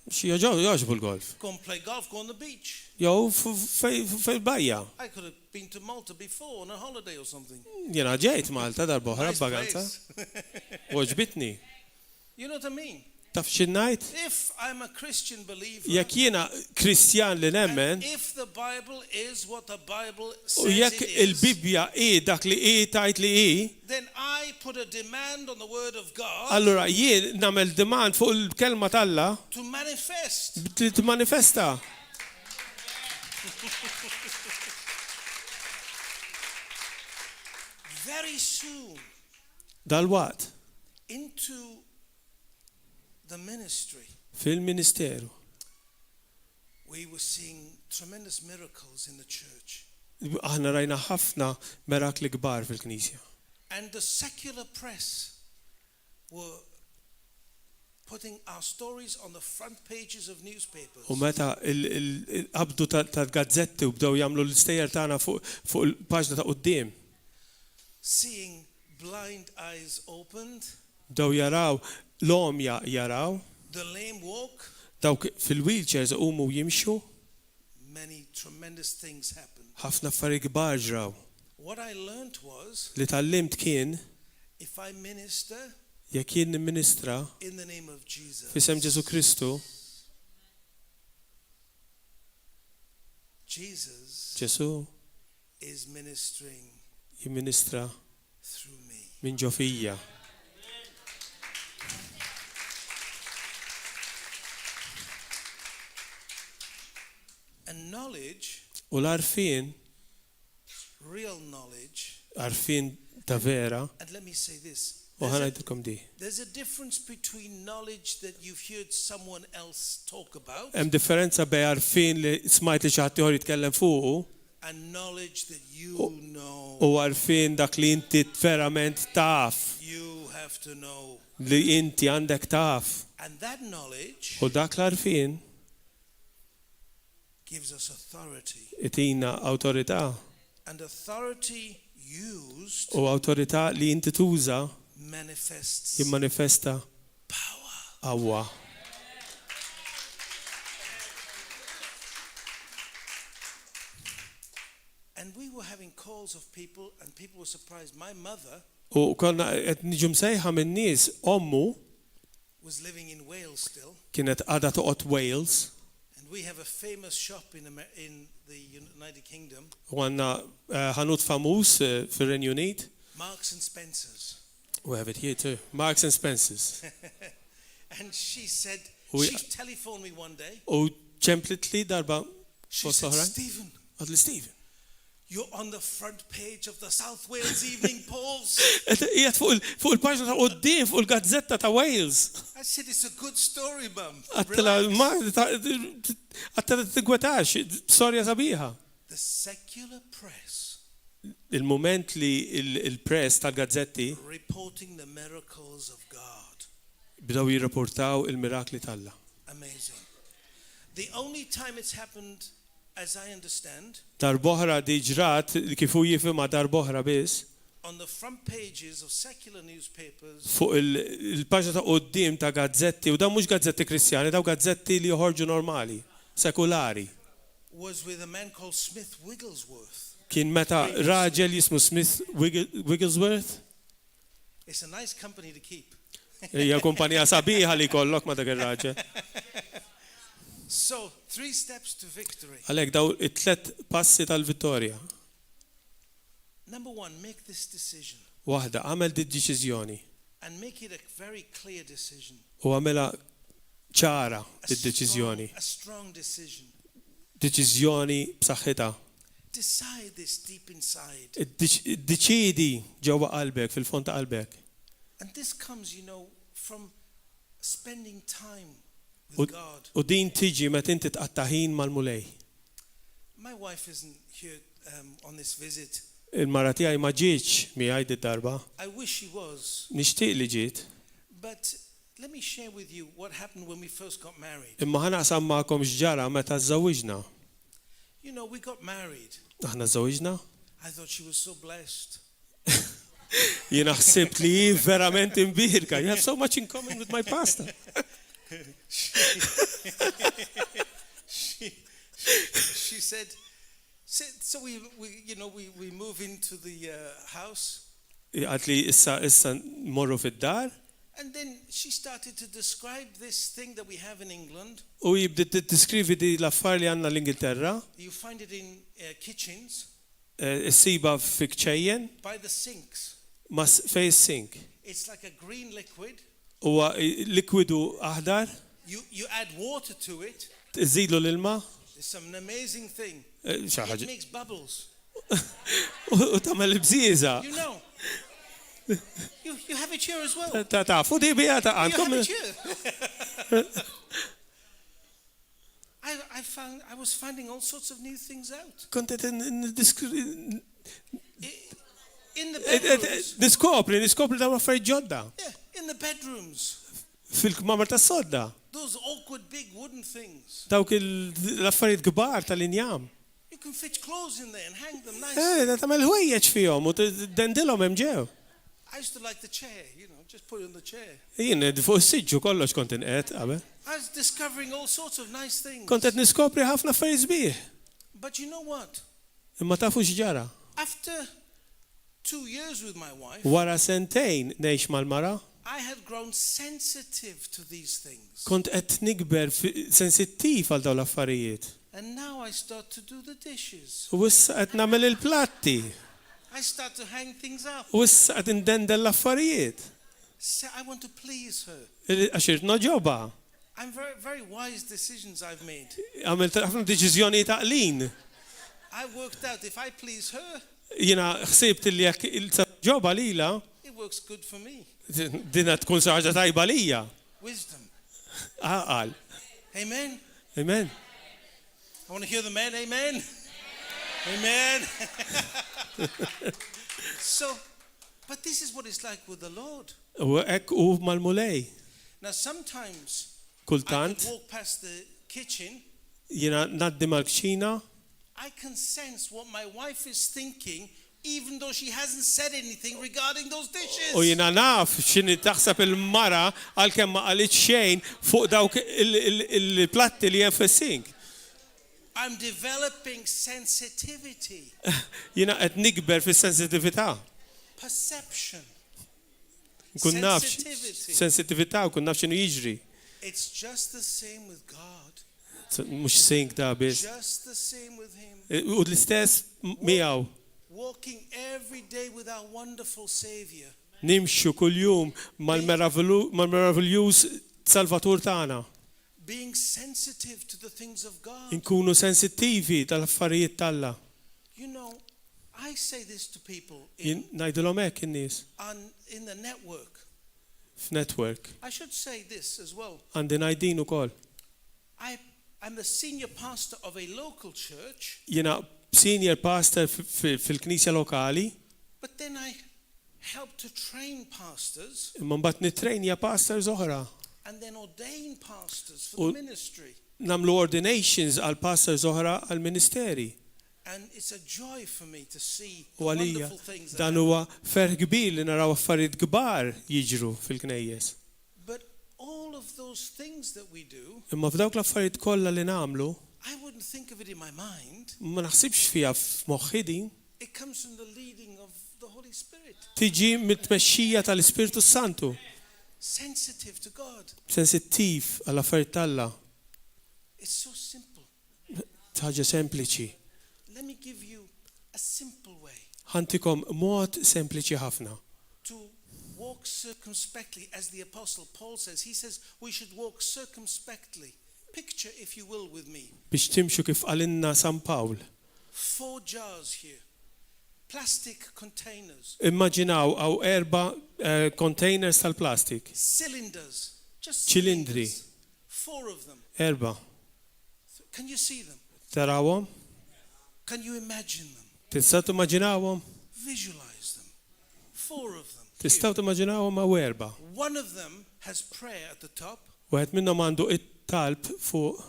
Xi jogħġbu l-golf. Go and play golf, go on the beach. Jew fil-bajja. I could have been to Malta before on a holiday or something. Jiena ġejt Malta darba oħra Nice b'vaganza. place. U ġbitni. You know what I mean? Taf x'innajt? If I'm a Christian believer, Jekk jiena Kristjan li nemmen, and if the Bible is what the Bible u says jekk it is, il-Bibja dak li tajt li then I put a demand on the Word of God allura jien nagħmel demand fuq il-kelma talla to manifest. li timmanifesta. Very soon Dal-waqt into the ministry, fil-Ministeru we were seeing tremendous miracles in the church. aħna rajna ħafna mirakli kbar fil-Knisja. And the secular press were putting our stories on the front pages of newspapers. U meta il-qabdu tal-gazzetti u bdew jagħmlu l-istejjer tagħna fuq il-paġna ta' quddiem. Seeing blind eyes opened, Bdew jaraw l-omja jaraw, the lame walk, dawk fil-wheelchairs umu jimxu, many tremendous things happened. ħafna affarijiet kbar ġraw. What I learned was, Li tallimt kien if I minister jekk jien nimministra in the name of Jesus, f'isem Ġesu Kristu, Jesus Ġesu is ministering jimministra through me. minn ġo fija. And knowledge, U l-arfin, real knowledge, arfin ta' vera, and let me say this. u ħanajdilkom di. There's a difference between knowledge that you've heard someone else talk about Hemm differenza bej arfin li smajt li xi ħadd ieħor jitkellem fuqu and knowledge that you know. u arfin dak li inti verament taf, You have to know. li inti għandek taf. And that knowledge U dak l-arfin gives us authority. Itina awtorità And authority used u awtorità li inti tuża manifests jimmanifesta power. qawwa. And we were having calls of people, and people were surprised. My mother U konna qed niġu msejħa minn nies ommu was living in Wales still, kienet għadha toqgħod Wales and we have a famous shop in the United Kingdom, u għandna ħanut famuż fir-Renju Unit. Marks and Spencer's. We have it here too. Marks and Spencers. And she said, We- she telephoned me one day. U ċemplit li darba She fost said, oħra. Stephen, Għad li Steven. you're on the front page of the South Wales Evening Polls. Qiegħed fuq il-paġna ta' quddiem fuq il-gazzetta ta' Wales. I said, it's a good story, Mum. Għattila Relax. ma għattila tigwetax, storja sabiħa. The secular press Il-moment li il-press tal-gazzetti reporting the miracles of God. bdew jirrapportaw il-mirakli talla. Amazing. The only time it's happened, as I understand, Darboħra di ġrat kifu jifima darboħra biss on the front pages of secular newspapers, fuq il-paġna ta' qoddim ta' gazzetti u dawn mhux gazzetti kristjani, daw gazzetti li joħorġu normali, sekulari. was with a man called Smith Wigglesworth. Kien meta raġel jismu Smith Wigglesworth, It's a nice company to keep. hija kumpanija sabiħa li kollok ma dak ir-raġel. So, 3 steps to victory. Għalhekk daw it-tlet passi tal-vittorja. Number 1, make this decision Waħda, għamel di deċiżjoni and make it a very clear decision. u għamela ċara A id-deċiżjoni. a strong decision. Deċiżjoni b'saħħitha. Decide this deep inside. Deċidi ġewwa qalbek, fil-fond ta' qalbek. And this comes, from spending time U with God. u din tiġi meta inti tqatta' ħin mal-mulej. My wife isn't here on this visit. Il-mara tiegħi ma ġietx miegħi d-darba. I wish she was. Nixtieq li ġiet. But let me share with you what happened when we first got married. Imma ħanaqsam magħkom x'ġara meta żżawwiġna. We got married. Aħna żżawwiġna? I thought she was so blessed. Jiena ħsibt li verament imbirka. You have so much in common with my pastor. She said, so we move into the house, Għad li issa morru fid-dar and then she started to describe this thing that we have in England. u jibdet tiskrivi di l-affar li għandna l-Ingilterra, You find it in kitchens issiba fi kċejjen by the sinks. ma fejn sink. It's like a green liquid. Huwa likwidu aħdar, You add water to it. iżidu l-ilma It's an amazing thing. xi It ħaġa makes bubbles. u tagħmel il-bżieża. You know. You have it here as well. Tafu di bija ta' You have għandkom. it here. I was finding all sorts of new things out. Kontet In the bedrooms. niskopri dawn affarijiet ġodda Yeah, in the bedrooms. fil-kmamar tas-sodda. Those awkward big wooden things. Dawk l-affarijiet kbar tal-injam. You can fit clothes in there and hang them nice. Da tagħmel ħwejjeġ fihom u tdendilhom hemm ġew. I used to like the chair, just put it on the chair. Jien fuq is-siġġu kollox kont inqed qabel. I was discovering all sorts of nice things. Kont qed niskopri ħafna affarijiet sbieħ. But you know what? Imma tafu x'ġara. After 2 years with my wife, Wara sentejn ngħix mal-mara, I had grown sensitive to these things. kont qed nikber sensittiv għal dawn l-affarijiet. And now I start to do the dishes. U issa qed nagħmel il-platti. I start to hang things up. U issa qed indendel l-affarijiet. I want to please her. Għax irid noġobha. I'm very, very wise decisions I've made. Għamilt ħafna deċiżjoni taqlin. I worked out if I please her, Jiena ħsibt li jekk il-ġoba lila, it works good for me. dina tkun xi ħaġa tajba lija. Wisdom. Għaqal. Amen. Amen. I want to hear the man. Amen. Amen. But this is what it's like with the Lord. U hekk u mal-mulej. Now sometimes I Kultant, could walk past the kitchen jiena ngħaddi mal-kċina I can sense what my wife is thinking even though she hasn't said anything regarding those dishes. u jiena naf x'inhi taħseb il-mara għalkemm ma qalitx xejn fuq dawk il-platti li hemm fis-sink. I'm developing sensitivity, Jiena qed nikber fis-sensitività. perception, Nkun naf sensitivity. sensitività u kun naf x'inhu jiġri. It's just the same with God, Mhux sink da biss. just the same with Him. U l-istess miegħu. Walking every day with our wonderful Savior. Nimxu kuljum mal-meraviljuż Salvatur tagħna. Being sensitive to the things of God. Inkunu sensittivi tal-affarijiet talla. You know, I say this to people Ngħidulhom hekk in-nies in the network. f'network. I should say this as well. Għandi ngħidin ukoll. I'm the senior pastor of a local church, Jiena senior pastor fil-Knisja lokali, but then I help to train pastors imma mbagħad nittrejnja pastors oħra. and then ordain pastors for the ministry. Namlu ordinations għal pastors oħra għal ministeri. And it's a joy for me to see the U għalija wonderful things that dan happen. huwa fer kbir li naraw affarijiet kbar jiġru fil-knejjes. But all of those things that we do, Imma f'dawk l-affarijiet kollha li nagħmlu, I wouldn't think of it in my mind. ma naħsibx fiha f'moħħi din, It comes from the leading of the Holy Spirit. tiġi mit-tmexxija tal-Ispirtu Santu, Sensitive to God. sensittiv għall affarijiet talla, It's so simple. ħaġa sempliċi. Let me give you a simple way Ħantikom mod sempliċi ħafna. to walk circumspectly, as the Apostle Paul says. He says we should walk circumspectly. Picture, if you will, with me. Biex timxu kif qalinna San Pawl. 4 jars here. Plastic containers. Immaġinaw għaw 4 containers tal-plastik. Cylinders. Just Cilindri. cylinders. 4 of them. 4. Can you see them? Tarawhom? Can you imagine them? Tistgħu timmaġinawhom? Visualize them. 4 of them. Tistgħu timmaġinawhom għaw 4. One of them has prayer at the top. Wieħed minnhom għandu it-talb fuq.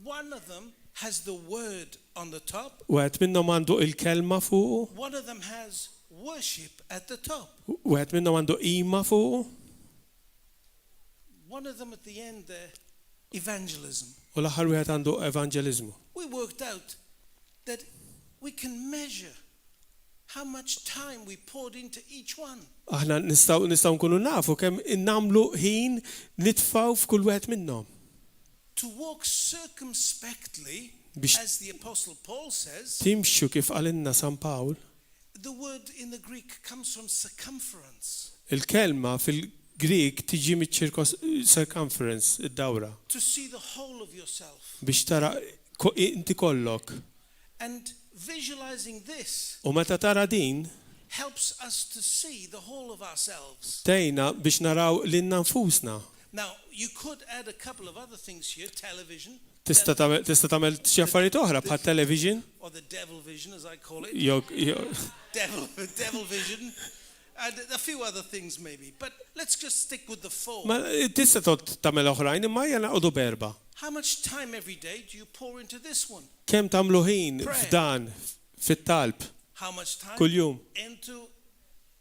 One of them has the word on the top. Wieħed minnhom għandu il-kelma fuq. One of them has worship at the top. Wieħed minnhom għandu qima fuq. One of them at the end there, evangelism. U l-aħħar wieħed għandu evanġeliżmu. We worked out that we can measure how much time we poured into each one. Aħna nistgħu nkunu nafu kemm innamlu ħin nitfgħu f'kull wieħed minnhom. To walk circumspectly, Biex- as the Apostle Paul says, Timxu kif qalinna San Pawl, the word in the Greek comes from circumference. il-kelma fil-Grik tiġi mit-circumference, id-dawra, To see the whole of yourself. biex tara inti kollok. And visualizing this U meta tara din, helps us to see the whole of ourselves. tejna biex naraw lilna nfusna. Now, you could add a couple of other things here, television, Tista' tagħmel xi affarijiet oħra bħal television, or the devil vision, as I call it. Devil vision, and a few other things maybe. But let's just stick with the 4. ma tista' tagħmel oħrajn imma hija naqogħdu berba. How much time every day do you pour into this one? Kemm tagħmlu ħin Prayer. f'dan fit-talb How much time kuljum? into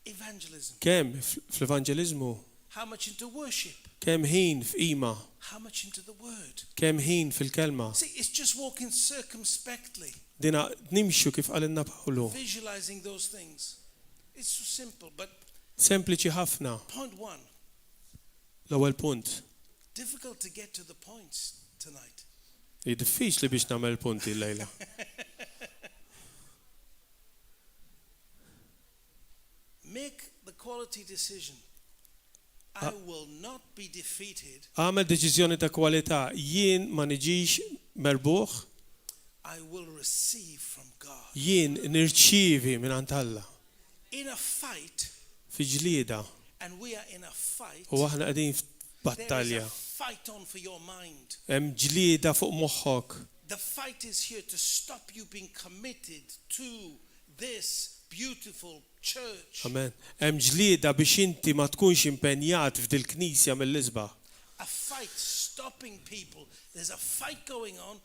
evangelism? Kemm fl-evanġeliżmu? How much into worship? Kemm ħin f'qima? How much into the word? Kemm ħin fil-kelma? See, it's just walking circumspectly, Dina nimxu kif qalinna Pawlu. visualizing those things. It's so simple, but Sempliċi ħafna. point 1, L-ewwel punt. difficult to get to the points tonight. Hi diffiċli biex nagħmel punti llejla. Make the quality decision. I will not be defeated. Għamel deċiżjoni ta' kwalità, jien ma niġix merbuħ, I will receive from God. jien nirċievi minn Alla. In a fight, Fi ġlieda and we are in a fight, u aħna qegħdin there is f'battalja. a fight on for your mind. Hemm ġlieda fuq moħħok. The fight is here to stop you being committed to this beautiful church. Amen. Hemm ġlieda biex inti ma tkunx impenjat f'dil knisja mill-isbaħ. a fight stopping people. There's a fight going on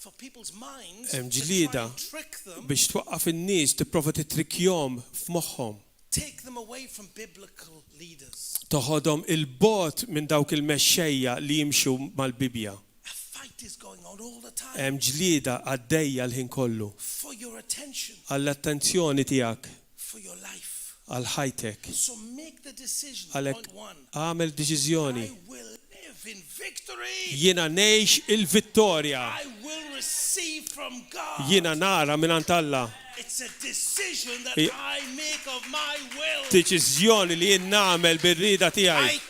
for people's minds Hemm to try ġlieda and trick them, biex twaqqaf in-nies tipprova titrikkjahom f'moħħhom. take them away from biblical leaders. Toħodhom il-bot minn dawk il-mexxejja li jimxu mal-Bibja. A fight is going on all the time Hemm ġlieda għaddejja l-ħin kollu for your attention, għall-attenzjoni tiegħek, for your life. għal ħajtek. So make the decision. Għalhekk Point one. għamel deċiżjoni. I will live in victory. Jiena ngħix il-vittorja. I will receive from God. Jiena nara mingħand Alla. It's a decision that I- I make of my will. Deċiżjoni li jien nagħmel bir-rieda tiegħi.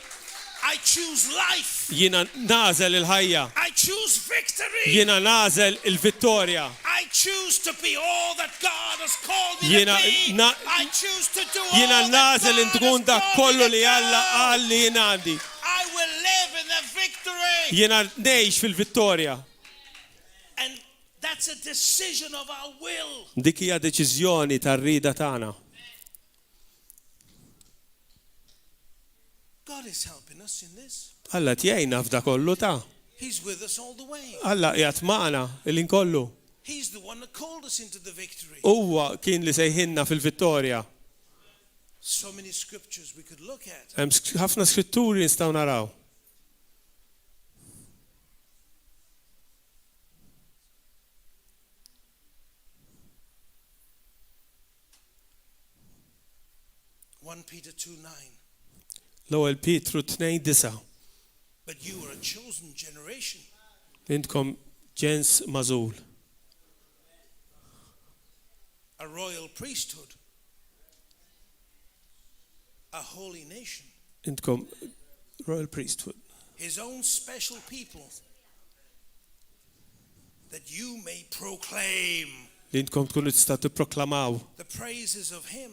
I choose life. Jiena nażel il-ħajja. I choose victory. Jiena nażel il-vittorja. I choose to be all that God has called me Jiena to be. na- I choose to do Jiena all that nażel God intkun dak has kollu called me li to Alla do. qal li jien għandi. I will live in the victory. Jiena ngħix fil-vittorja. And that's a decision of our will. Dik hija deċiżjoni tar-rieda tagħna. God is helping us in this. Alla tjejna f'da kollu ta'. He's with us all the way. Alla qiegħed magħna il-ħin kollu. He's the one that called us into the victory. Huwa kien li sejħinna fil-vittorja. So many scriptures we could look at. Hemm ħafna skritturi nistgħu naraw. Peter 2:9. L-ewwel Pietru 2:9. But you are a chosen generation. Intkom ġens mażul. A royal priesthood. A holy nation. Intkom royal priesthood. His own special people. That you may proclaim Li intkom tkunu tistgħu tipproklamaw the praises of him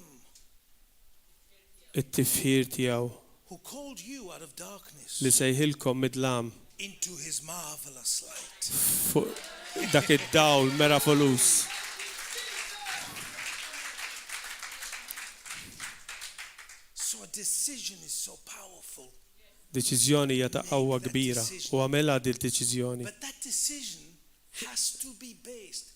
it-tifħir tiegħu who called you out of darkness li sejħilkom midlam into his marvelous light. fuq dak id-dawl meravolus. So a decision is so powerful. Deċiżjoni hija ta' qawwa kbira u għamilha din deċiżjoni. But that decision has to be based.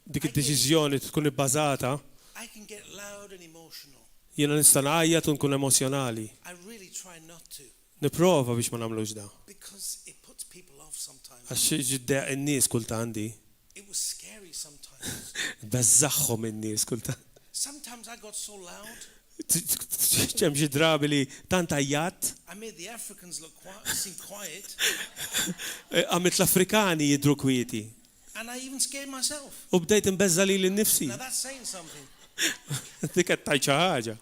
Dik id-deċiżjoni tkun ibbażata I can get loud and emotional. jiena nista' ngħajjad u nkun emozjonali. I really try not to Nipprova biex ma nagħmlux da. because it puts people off sometimes. Għax ġiddeq in-nies kultanti. It was scary sometimes. Beżaħħhom in-nies kultant. Sometimes I got so loud. ċem xi drabi li tant ajjat, I made the Africans seem quiet, għamilt l-Afrikani jidru kwieti. and I even scared myself. U bdejt imbeżza li l-nifsi. Now that's saying something. Dik qed tajt xi ħaġa.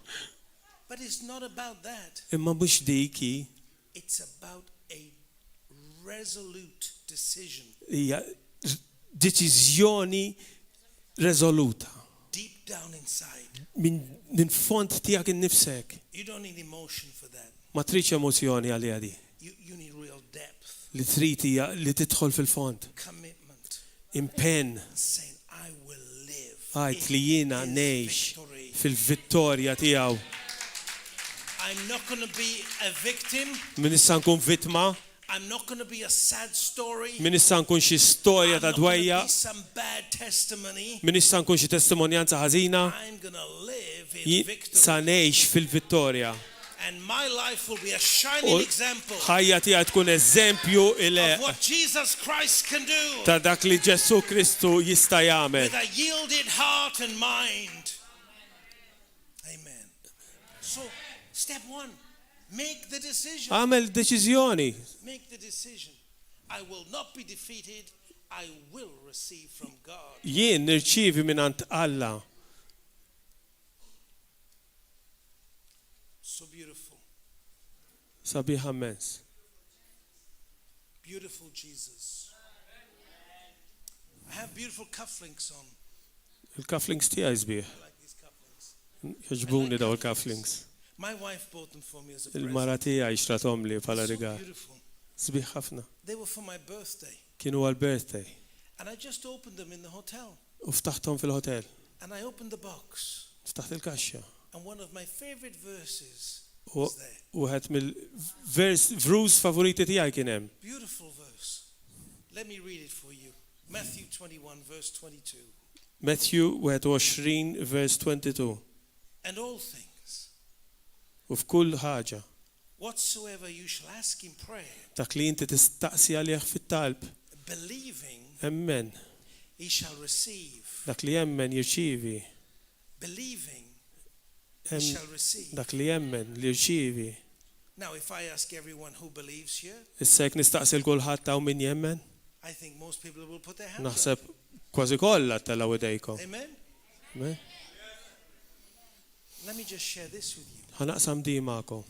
But it's not about that. Imma mhux diki It's about a resolute decision hija deċiżjoni reżoluta deep down inside. minn font tiegħek innifsek. You don't need emotion for that. Ma tridx emozzjoni għaliha di. You need real depth, Li trid hija li tidħol fil-font. commitment, Impenn saying, I will live għajt li jiena in ngħix his victory. fil-vittorja tiegħu. I'm not going to be a victim. Min issa nkun vittma, I'm not going to be a sad story. min issa nkun xi storja I'm ta' not going to dwejja, be some bad testimony. min issa nkun xi testimonjanza ħażina, I'm going to live in victory. sa ngħix fil-vittorja. And my life will be a U shining example ħajja tiegħek tkun eżempju of what Jesus Christ can do ta' dak li Ġesu Kristu jista' jagħmel. with a yielded heart and mind. Amen. So, step one, make the decision. Għamel deċiżjoni. Make the decision. I will not be defeated. I will receive from God. Jien nirċievi mingħand Alla. So beautiful. Sabiħ immens. Beautiful Jesus. I have beautiful cufflinks on. Il-cufflinks tiegħi sbieħ. I like these cufflinks. Jaġbuni daw il-cufflinks. My wife bought them for me as a present. Il-mara tiegħi xtrathom li bħala So rigal. beautiful. Sbieħ ħafna. They were for my birthday. Kienu għal-birthday. And I just opened them in the hotel. U ftaħthom fil-hotel. And I opened the box. Ftaħt il-kaxxa. And one of my favorite verses was there. Wieħed mill-verse favoriti tiegħi kien hemm. Beautiful verse. Let me read it for you. Matthew 21, verse 22. Matthew 21 verse 22. And all things, U f'kull ħaġa whatsoever you shall ask in prayer, dak li inti tistaqsi għalih fit-talb, believing, emmen. he shall receive. Dak li jemmen jirċievi. Believing, he shall receive. Dak li jemmen li jirċievi. Now, if I ask everyone who believes here, Issa jekk nistaqsi l-kulħadd taw min jemmen, I think most people will put their hands up. naħseb kważi kollha tellgħu idejkom. Amen? Amen? Let me just share this with you. Ħanaqsam di magħkom.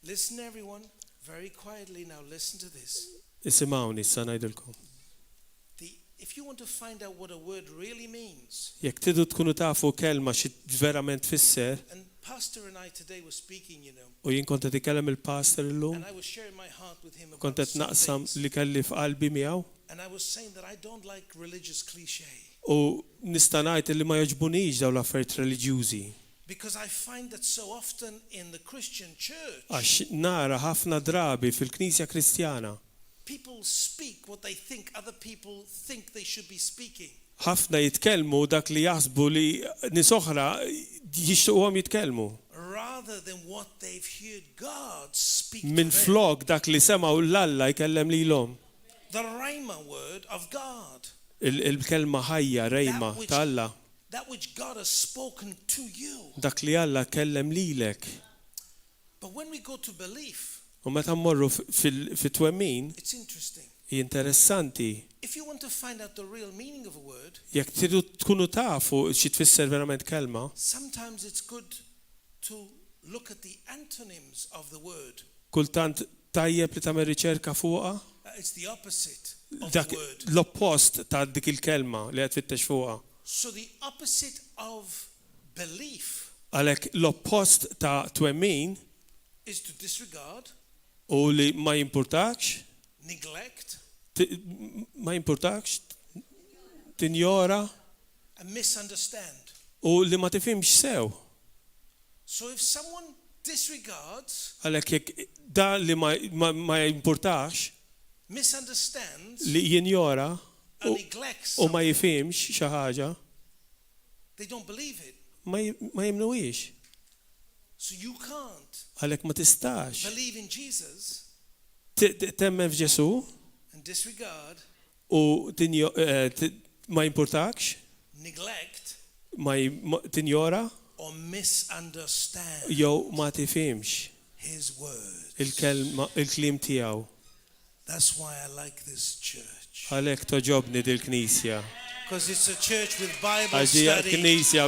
Listen, everyone, very quietly now. Listen to this. Isimgħuni issa ngħidilkom. If you want to find out what a word really means, Jekk tidu tkunu tafu kelma xi verament tfisser, and Pastor and I today were speaking, u jien kont qed ikellem il-pastor illum, and I was sharing my heart with him about kont qed some naqsam things, li kelli f'qalbi miegħu, and I was saying that I don't like religious cliché, u nista' ngħid li ma jogħġbunix dawn l-affarijiet reliġjużi. because I find that so often in the Christian church, Għax nara ħafna drabi fil-Knisja Kristjana, people speak what they think other people think they should be speaking. ħafna jitkellmu dak li jaħsbu li nies oħra jixtiequhom jitkellmu. Rather than what they've heard God speak to Minn them. flok dak li semgħu l-Alla jkellem lilhom. The Rhema word of God. Il-kelma ħajja rejma ta' Alla, That which God has spoken to you. dak li Alla kellem lilek. But when we go to belief, U meta mmorru fit-twemmin, it's interesting. interessanti. If you want to find out the real meaning of a word, Jekk tridu tkunu tafu xi tfisser verament kelma, sometimes it's good to look at the antonyms of the word. kultant tajjeb li tagħmel riċerka fuqha, It's the opposite of dak the word. l-oppost ta' dik il-kelma li qed tfittex fuqha. So the opposite of belief Għalhekk l-oppost ta' twemmin is to disregard, u li ma jimpurtakx, neglect, tinjora and misunderstand. u li ma tifhimx sew. So if someone disregards, Għalhekk jekk da li ma jimpurtax, misunderstands, li jinjora and neglects u ma something, jifhimx xi ħaġa, they don't believe it. ma jimnuwix. So you can't Għalhekk ma tistax believe in Jesus temmen f'Ġesu and disregard, u ma jimpurtakx, neglect, tinjora or misunderstand jew ma tifhimx his words. il-klim tiegħu. That's why I like this church. Għalhekk toġobni dil-Knisja. Because it's a church with Bible Għax hija study. Knisja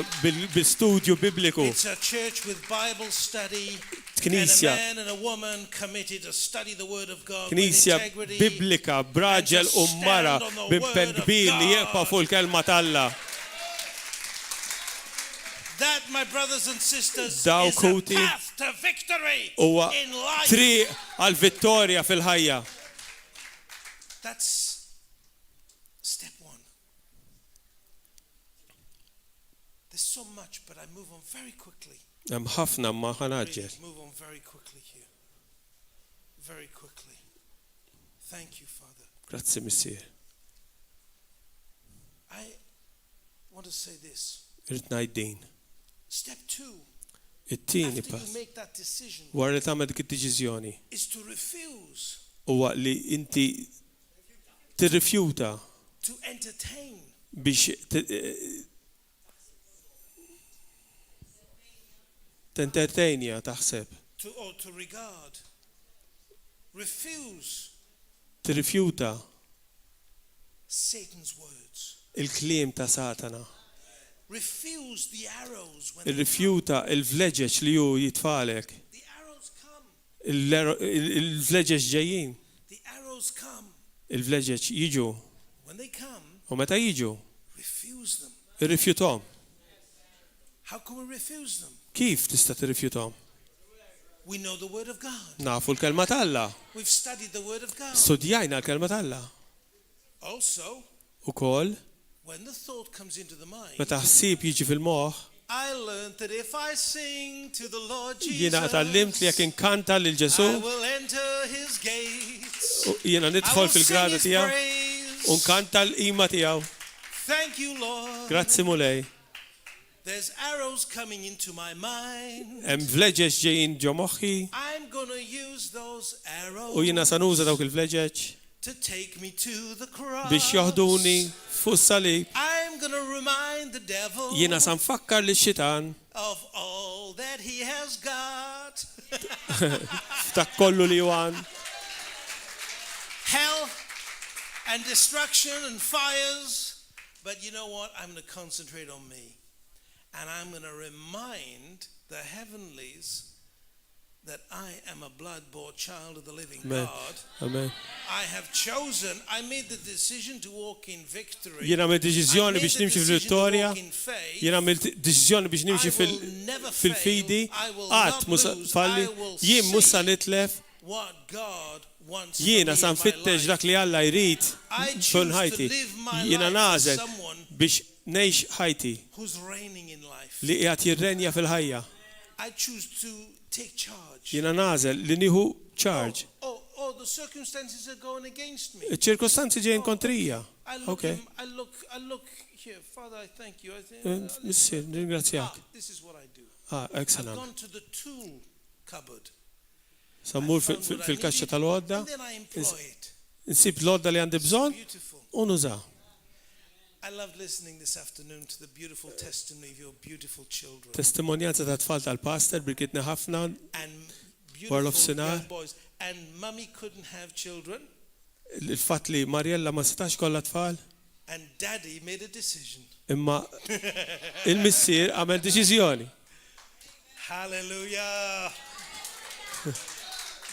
bil-studju bibliku. It's a church with Bible study. Knisja. And a man and a woman committed to study the word of God Knisja with integrity. biblika, braġel u mara b'impenn kbir li jieqpa fuq il-kelma talla. That, my brothers and sisters, Daw is a kuti path to victory huwa in life. triq għal vittorja fil-ħajja. That's step one. There's so much, but I move on very quickly. Hemm ħafna ma Really ħanaġġel. move on very quickly here. Very quickly. Thank you, Father. Grazzi missier. I want to say this. Irid ngħid din. Step two, It-tieni after you pass make that decision, wara li tagħmel dik id-deċiżjoni is to refuse huwa li inti tirrifjuta to entertain biex tentertejnja taħseb. or to regard. Refuse Tirrifjuta Satan's words. il-kliem ta' Satana. Refuse the arrows when Irrifjuta il-vleġeġ li hu jitfalek. the arrows come. Il-vleġeġ ġejjin. The arrows come. Il-vleġeġ jiġu. When they come, U meta jiġu, refuse them. irrifjutom. How can we refuse them? Kif tista' tirrifjutom? We know the word of God. Nafu l-kelma talla. We've studied the word of God. Studjajna l-kelma talla. Also, Ukoll when the thought comes into the mind, meta ħsieb jiġi fil-moħħ, I learned that if I sing to the Lord Jiena Jesus, tallimt li jekk inkanta lil I Ġesu, will enter his gates. jiena I nidħol will sing fil-grada his tiegħu praise. u nkanta l-qima tiegħu. Thank you, Lord. Grazzi mulej. There's arrows coming into my mind. Hemm vleġeġ ġejjin ġo moħħi I'm going to use those arrows u jiena sa nuża dawk il-vleġeġ to take me to the cross. biex joħduni fuq is-salib. I'm going to remind the devil Jiena sa nfakkar lix-xitan of all that he has got. f'dak kollu li għan. Hell and destruction and fires. But you know what? I'm going to concentrate on me. And I'm going to remind the heavenlies that I am a blood-bought child of the living Amen. God. Amen. I made the decision to walk in victory. Jiena għamilt deċiżjoni I made biex the nimxi decision to fil-vittorja. walk in faith. Jiena għamilt deċiżjoni biex nimxi I will never fil-fidi. fail. I will Qatt not musa lose. falli. I will Jien mhux sa see nitlef. What God wants for Jiena me sa in my nfittex life. dak li Alla jrid I choose fil to ħajti. live my Jiena life as nażel someone biex ngħix ħajti who's reigning in life. li qiegħed jirrenja fil-ħajja. I choose to take charge. Jiena nażel li nieħu charge. Oh, the circumstances are going against me. Iċ-ċirkostanzi ġejjin kontrija. I look, Okay. I look here. Father, I thank you. I think, Missier, ringrazzjak. this is what I do. Hekk I've sanam. gone to the tool cupboard. Sammur I found what I fil-kaxxa needed, tal-għodda, and then I employ it. nsib l-għodda li għandi bżonn Beautiful. u nuża. I loved listening this afternoon to the beautiful testimony of your beautiful children. Testimonjanza ta' tfal tal-pastor birkitna ħafna And World of beautiful Sinar. young boys. And mummy couldn't have children. il-fatt li Marjella ma setax kollha tfal, And daddy made a decision. imma il-missier għamel deċiżjoni. Hallelujah.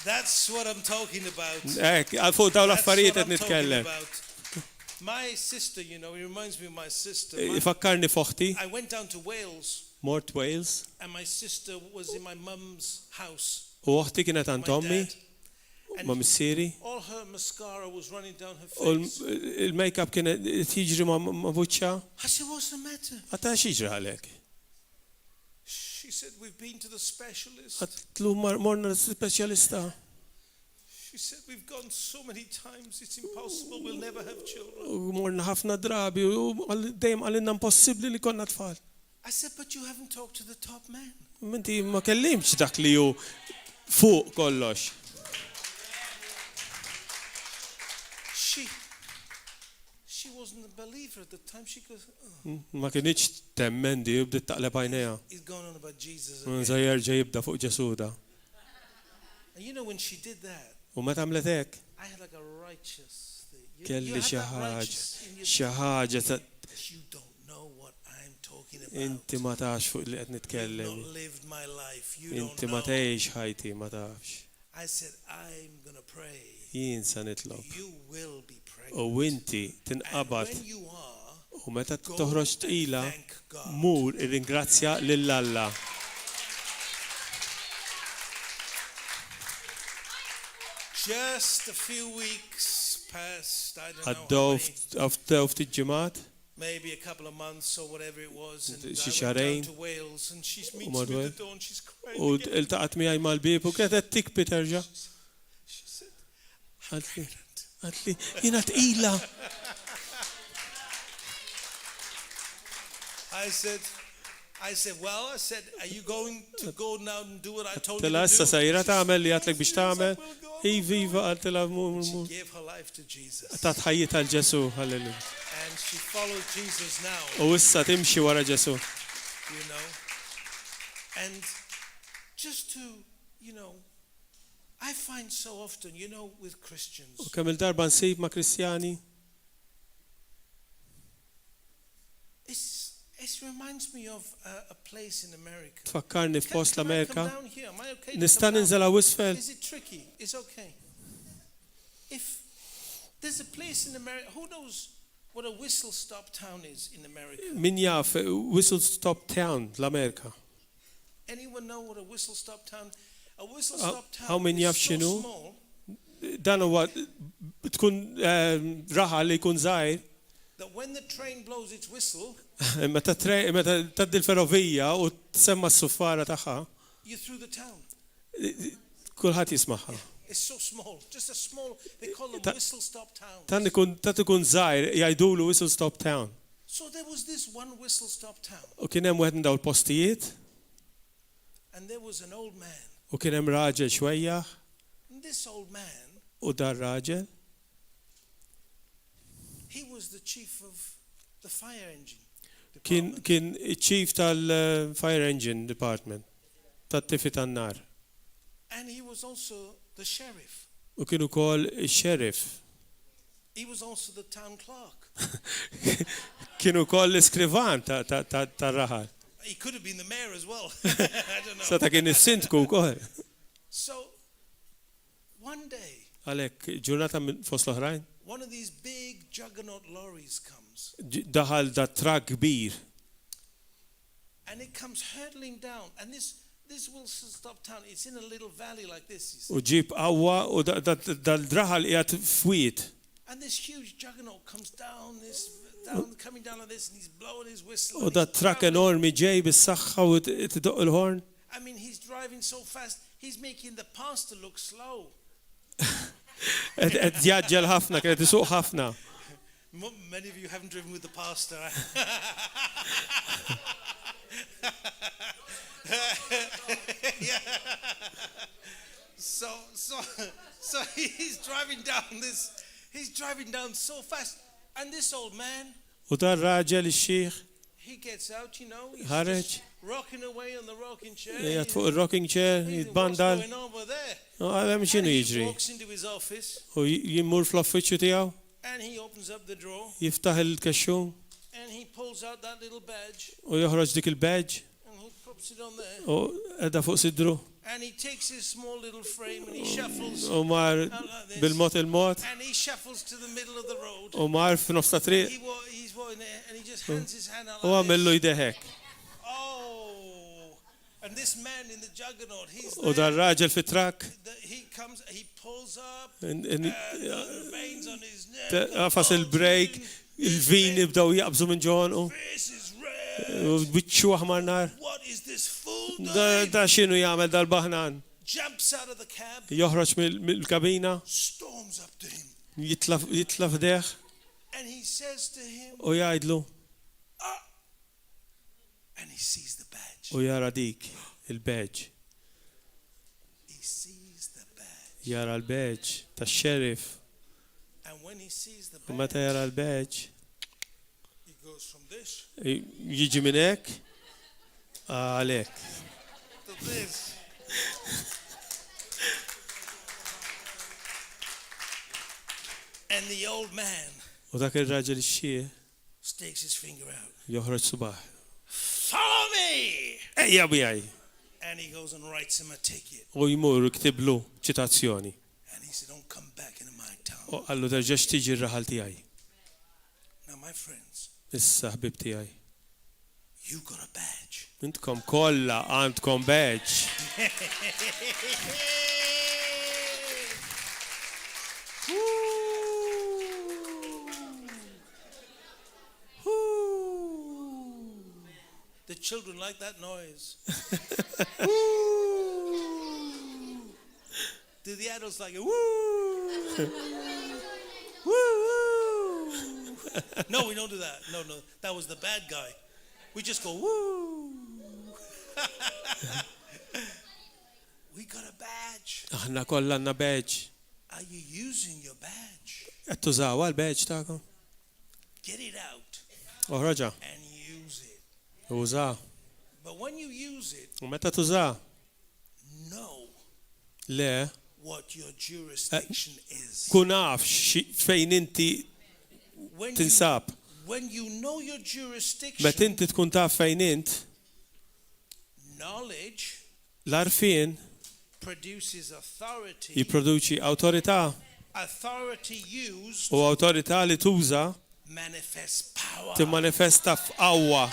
That's what I'm talking about. Hekk, għal fuq dawn That's l-affarijiet what qed I'm talking nitkellem. about. My sister, it reminds me of my sister. Ifakkarni foħti, I went down to Wales, Mort Wales, and my sister was in my mum's house. u oħti kienet għand My Tommy, dad. And ma' missieri, all her mascara was running down her u face. il-make-up kienet tiġri ma' buċċa. I said, what's the matter? Għata xieġri għalek. She said, we've been to the specialist. Għatlu morna l-specialista. She said, we've gone so many times, it's impossible, we'll never have children. U morna ħafna drabi, u dejjem għalinna impossibli li konna tfal. I said, but you haven't talked to the top man. Minti ma kellimx dak li ju fuq kollox. She wasn't a believer at the time. She goes, oh, Ma kienieċ temmen di, u bdiet taqleb għajnejha. he's going on about Jesus again. Nża jerġa' jibda fuq Ġesuda. And you know, when she did that, U meta għamlet hekk, I had like a righteous thing. You kelli have xi that ħaġa, righteous in you. xi ħaġa ta' You don't know what I'm talking about. inti ma tafx fuq li qed You've nitkellem. not lived my life. You Inti don't ma know. tgħix ħajti, ma tafx. I said, I'm going to pray. Jien sa nitlob. You will be pregnant. U inti And tinqabad when you are, u meta go toħroġ and tqila thank God. mur irringrazzja lil Alla. Just a few weeks passed. I don't know Għaddew how many, ftit ġimgħat, maybe a couple of months or whatever it was. And I Xi went xarejn. down to Wales and she meets me Madwar. at the door and she's crying u again. iltaqat miegħi mal-bib u kienet qed tikbi terġa'. She said, Għatli, jiena tqila. I said, well, are you going to go now and do what I told you Tela to issa do? sejra tagħmel li għatlek biex tagħmel. We'll go. Iva għaltila She gave her life to Jesus. ta' tħajjit għal Ġesu, halleluja. And she followed Jesus now, U issa timxi wara Ġesu. you know. And just to, I find so often, with Christians, U kemm il-darba nsib ma' Kristjani, it reminds me of a place in America. tfakkarni f'post Can I l-Amerika. come down here? Am I okay to Nista' come down? ninżel hawn isfel. Is it tricky? It's okay. If there's a place in America, who knows what a whistle-stop town is in America? Min jaf Whistle Stop Town l-Amerika. Anyone know what a whistle-stop town? A whistle-stop town how min jaf is so x'inhu? small Dan huwa tkun raħa li jkun żgħir that when the train blows its whistle, meta taddi l-ferrovija u tsemma s-suffara tagħha, you're through the town. kulħadd jismaħħa. It's so small, just a small, they call them whistle stop towns. Ta' ikun żgħir jgħidulu whistle stop town. So there was this one whistle stop town. U kien hemm wieħed minn dawn il-postijiet And there was an old man. u kien hemm raġel xwejjaħ And this old man, u dar raġel he was the chief of the fire engine kien department. iċ-chief tal-fire engine department tat-tifi tan-nar. And he was also the sheriff. U kien ukoll ix-sheriff. He was also the town clerk. Kien ukoll l-iskrivan tar-raħal. He could have been the mayor as well. I don't know. Seta kien is-sindku wkoll. So one day, Għalhekk ġurnata fost l-oħrajn one of these big juggernaut lorries comes, daħal da trak kbir and it comes hurtling down. And this whistle stop town, it's in a little valley like this. You see. u ġib qawwa u dal-draħal qiegħed fwiet. And this huge juggernaut comes down, coming down like this, and he's blowing his whistle. U and da he's trak traveling. enormi ġej bis-saħħa u tidoq il-ħorn. I mean, he's driving so fast, he's making the pastor look slow. Qed jaġġel ħafna, kien qed isuq ħafna. Many of you haven't driven with the pastor. Yeah. So he's driving down so fast, and this old man, U dar raġel ix-xieħ he gets out, you know, he's ħareġ just rocking away on the rocking chair. qiegħed fuq ir-rocking chair What's jitbandal. going on over there? Għalhem x'inhu And he jiġri. walks into his office U jimmur fl-uffiċċju tiegħu, and he opens up the drawer jiftaħ il-kexxun and he pulls out that little badge u joħroġ dik il-badge and he puts it on there. u qiegħda fuq sidru. And he takes his small little frame and he shuffles U mar out like this. bil-mod il-mod And he shuffles to the middle of the road. u mar f'nofs ta' triq He's walking there and he just hands his hand out u like għamillu this. jdehek. Oh, and this man in the juggernaut, he's U dar there. raġel fit-trak He comes, he pulls up, in- the veins on his neck. għafas il-break, il-vini bdaw jaqbżu minn ġonqu Face is red. u biċċu aħmar nar. What is this fool Da doing? x'inhu jagħmel dal-baħnan? Jumps out of the cab, Joħroġ mill-kabina, storms up to him, jitla f'deħ and he says to him, u jgħidlu and he sees the badge. u jara dik il-badge. He sees the badge. Jara l-badge tax-sheriff. And when he sees the U meta badge, jara l-badge he goes from this jiġi minn hekk għalhekk. to this. And the old man U dak ir-raġel ix-xie stakes his finger out. joħroġ subaħ. Follow me! Ejja bijaj. And he goes and writes him a ticket. U jmur ktiblu ċitazzjoni. And he said, don't come back into my town. U għallu terġax tiġi r-raħal tiegħi. Now, my friends, Issa ħbib tiegħi. you got a badge. Intkom kollha għandkom badge. The children like that noise. Do the adults like it? Woo! Woo! No, we don't do that. No, that was the bad guy. We just go woo. We got a badge. Aħna kollha għandna badge. Are you using your badge? Qed tużawha l-badge tagħkom? Get it out Oħroġa, and use it. uża. But when you use it, U meta tuża? know Le, what your jurisdiction is. kun naf fejn inti tinsab. When you know your jurisdiction, Meta inti tkun taf fejn int, knowledge l-arfien produces authority. jipproduċi awtorità Authority used u awtorità li tuża manifests power. timmanifesta f'qawwa.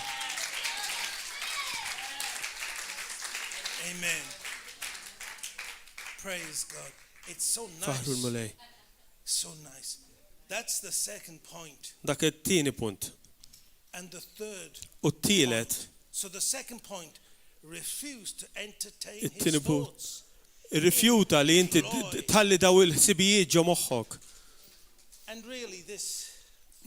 Amen. Praise God. It's so Faħru nice. l-mulej. So nice. That's the second point. Dak it-tieni punt. And the third. U t-tielet. So the second point, refuse to entertain It-tieni his punt. thoughts. Irrifjuta li inti tħalli daw il-ħsibijiet ġo moħħok. And really this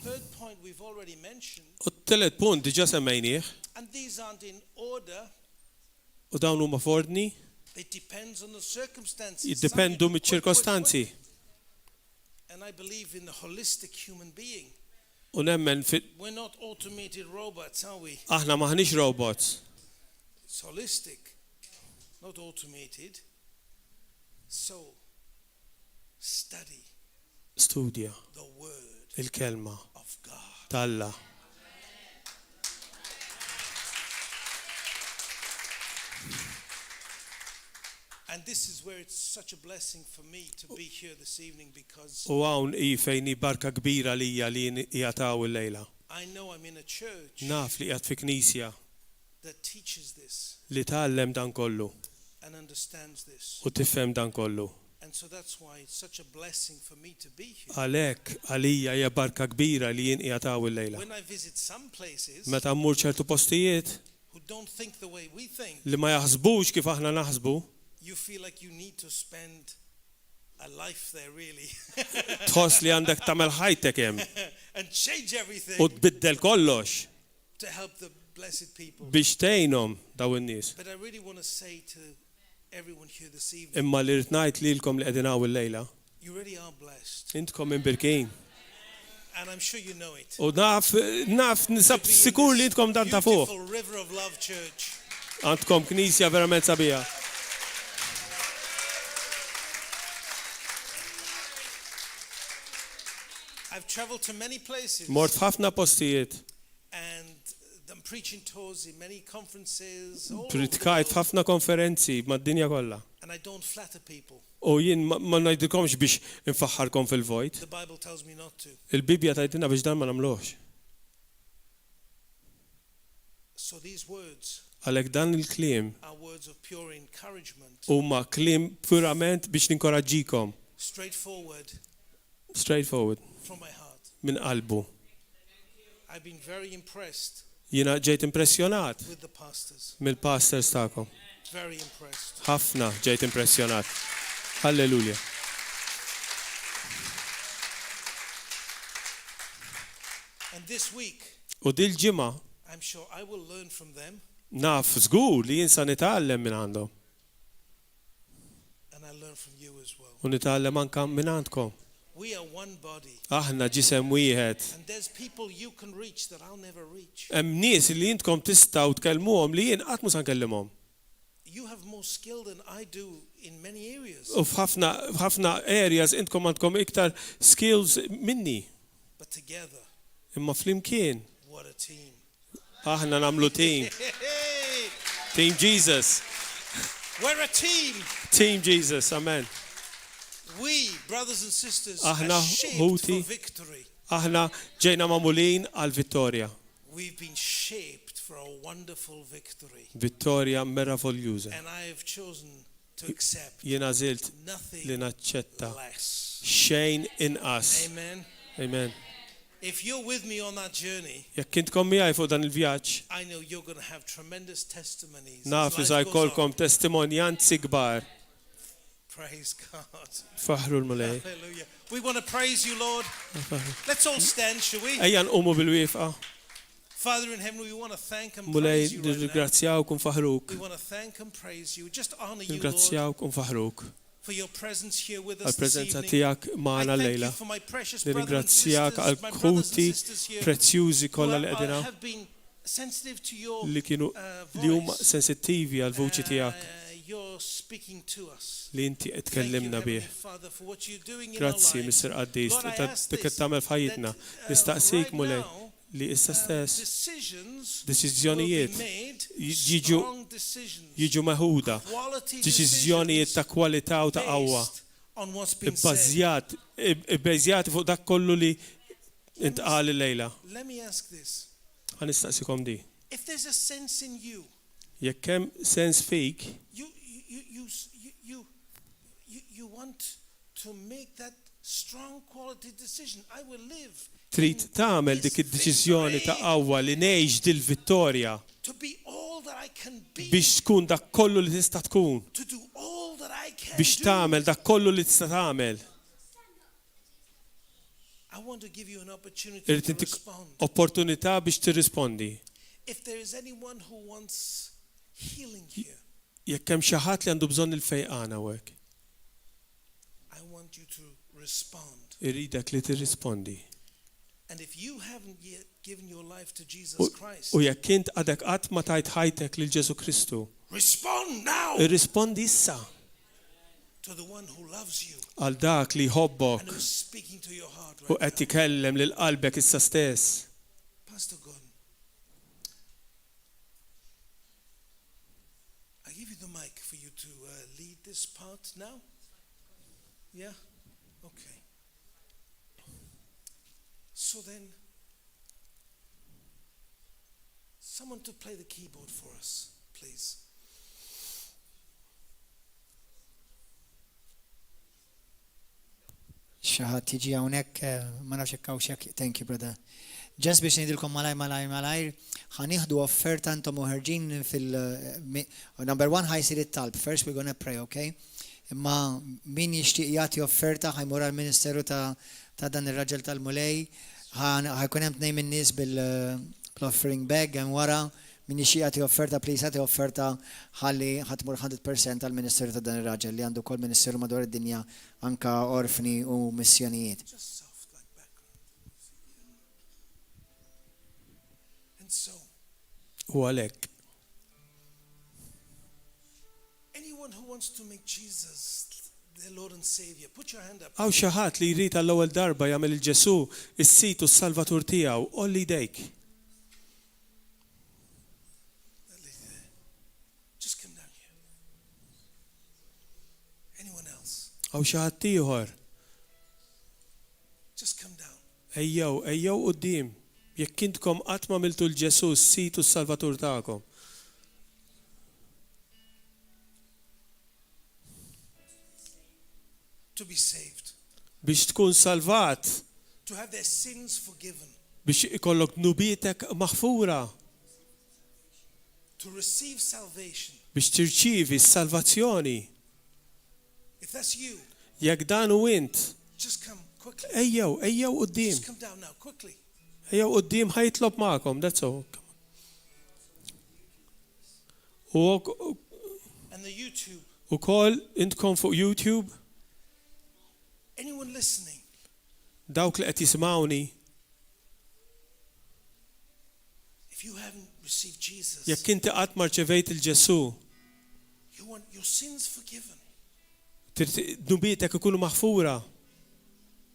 third point we've already mentioned. U t-tielet punt diġà semmejnieh. And these aren't in order. U dawn huma f'ordni. It depends on the circumstances. Jiddependu miċ-ċirkostanzi. And I believe in the holistic human being. U nemmen We're not automated robots, are we? aħna maħniex robots. It's holistic, not automated. So, study Studja the word il-kelma of God. tal-Alla. And this is where it's such a blessing for me to be here this evening because U hawn hi fejn barka kbira lija li jagħtaw il-lejla. I know I'm in a church Naf li qiegħed fi knisja that teaches this li tgħallem dan kollu and understands this. u tifhem dan kollu. And so that's why it's such a blessing for me to be here. Għalhekk għalija hija barka kbira li jien jagħtaw il-lejla. When I visit some places Meta mmur ċertu postijiet who don't think the way we think, li ma jaħsbux kif aħna naħsbu, you feel like you need to spend a life there really tħoss li għandek tagħmel ħajtek hemm and change everything u tbiddel kollox to help the blessed people. biex tgħinhom daw in-nies. But I really want to say to everyone here this evening, Imma li rid ngħid lilkom li qegħdin hawn il-lejla, you really are blessed. intkom imbirkin. And I'm sure you know it. U naf nisab sikur li intkom dan tafuh. Beautiful River of Love Church. Għandkom knisja verament sabiħa. I've traveled to many places Mort f'ħafna postijiet, and I'm preaching tours in many conferences all over the pritkajt world, f'ħafna konferenzi mad-dinja kollha. and I don't flatter people. U jien ma ngħidilkomx biex infaħħarkom fil-vojt. The Bible tells me not to. Il-Bibja tgħidilna biex dan ma nagħmluhx. So these words Għalhekk dan il-kliem are words of pure encouragement, huma kliem purament biex ninkoraġġikom, straightforward straightforward, from my heart. minn qalbu. I've been very impressed Jiena ġejt impressjonat with the pastors. mill-pastors tagħkom. Very impressed. Ħafna ġejt impressjonat. Halleluja. And this week, U dil-ġimgħa I'm sure I will learn from them naf żgur li jinsa nitgħallem minn għandhom and I learn from you as well. u nitgħallem anke minn għandkom. We are one body. Aħna ġisem wieħed. And there's people you can reach that I'll never reach. Hemm nies li intkom tistgħu tkellmuhom li jien qatt mhux nkellimhom. You have more skill than I do in many areas. U f'ħafna areas intkom għandkom iktar skills minni. But together, Imma flimkien what a team. aħna nagħmlu team. Hey, Team Jesus. we're a team. Team Jesus. Amen. We, brothers and sisters, Aħna are shaped ħuti. for victory. Aħna ġejna magħmulin għal vittorja. We've been shaped for a wonderful victory. Vittorja meravoljuża. And I have chosen to accept Jiena żilt li nothing naċċetta less. xejn inqas. Amen. Amen. If you're with me on that journey, Jekk intkom miegħi fuq dan il-vjaġġ, I know you're going to have tremendous testimonies. as naf li life sa goes jkollkom on. testimonjanzi kbar. Praise God. Faħru l-mulej. Hallelujah. We want to praise you, Lord. Let's all stand, shall we? Ejja nqumu bil-wifqa. Father in heaven, we want to thank and Mulej praise you right now. nirringrazzjawk u nfaħruk. We want to thank and praise you. Just honor you, Lord, Nirringrazzjawk u nfaħruk. for your presence here with us this Għal-preżenza evening. tiegħek I magħna thank lejla. you for my precious brothers and Nirringrazzjak sisters, għal my brothers and kruti sisters here prezzjużi who kollha li qegħdin hawn have been sensitive to your li kienu li huma voice. sensittivi għal vuċi tiegħek You're speaking to us. li inti qed Thank you, tkellimna Heavenly bih. Father, for what you're doing in our Grazzi, lives. Mr. Qaddis, Lord, I ask dik qed this, tagħmel f'ħajjitna. that, Nistaqsik right mulej now, li issa stess decisions deċiżjonijiet will be made, jiġu strong decisions, jiġu meħuda, quality deċiżjonijiet ta' kwalità u ta' qawwa, based on what's been said. ibbażjati fuq dak kollu li intqal illejla. Let me ask this. Ħa nistaqsikom di. If there's a sense in you, Jekk hemm sens fik you want to make that strong quality decision. I will live. Trid tagħmel dik id-deċiżjoni ta' qawwa li ngħix dil-vittorja To be all that I can be. biex tkun dak kollu li tista' tkun, To do all that I can biex do. tagħmel dak kollu li tista' tagħmel. I want to give you an opportunity Irrid to intik respond. opportunità biex tirrispondi. If there is anyone who wants healing here, Jekk hemm xi ħadd li għandu bżonn il-fejqan hawnhekk, I want you to respond. irridek li tirrispondi. And if you haven't yet given your life to Jesus Christ, U jekk int għadek qatt ma tajt ħajtek lil Ġesu Kristu, respond now irrispondi issa to the one who loves you għal dak li jħobbok and who's speaking to your heart u right qed ikellem lil qalbek issa stess. now. Pastor Gordon, I give you the mic for you to lead this part now. Yeah? Okay. So then, someone to play the keyboard for us, please. Xaħat tiġi hawnhekk ma nafx hekk hawn xek. Thank you, brother. Just biex nidilkom malajr, ħanieħdu offerta antom uħerġin number 1 ħajsir it-talb. First we're gonna pray, okay? Imma min jixtieq jagħti offerta ħajmur għall-Ministeru ta' dan ir-raġel tal-mulej, ħajkun hemm tnejn min-nies bil-offering bag hemm wara. Min jixtieq jagħti offerta, please jagħti offerta ħalli ħatmur 100% għall-Ministeru ta' dan ir-raġel li għandu kol ministeru madwar id-dinja anka orfni u missjonijiet. Just soft like background. And so, U għalhekk anyone who wants to make Jesus their Lord and Savior, put your hand up. hawn xi ħadd li jrid għall-ewwel darba jagħmel il-Ġesu is-sit u s-Salvatur tiegħu, olli jdejk. Just come down here. Anyone else? Hawn xi ħadd ieħor, Just come down. ejjew quddiem. Jekk intkom qatt ma miltu l-Ġesu s-sit u s-Salvatur tagħkom. To be saved. Biex tkun salvat, To have their sins forgiven. biex ikollok nubietek maħfura, To receive salvation. biex tirċievi s-salvazzjoni. If that's you, Jekk dan u int, just come quickly. ejjew quddiem. Just come down now, quickly. Ejjew quddiem ħajtlob magħkom, that's all. And the YouTube. Ukoll intkom fuq YouTube, Anyone listening, dawk li qed jisimgħuni, if you haven't received Jesus, jekk inti qatt ma rċevejt il-Ġesu, you want your sins forgiven. nubietek ikunu maħfura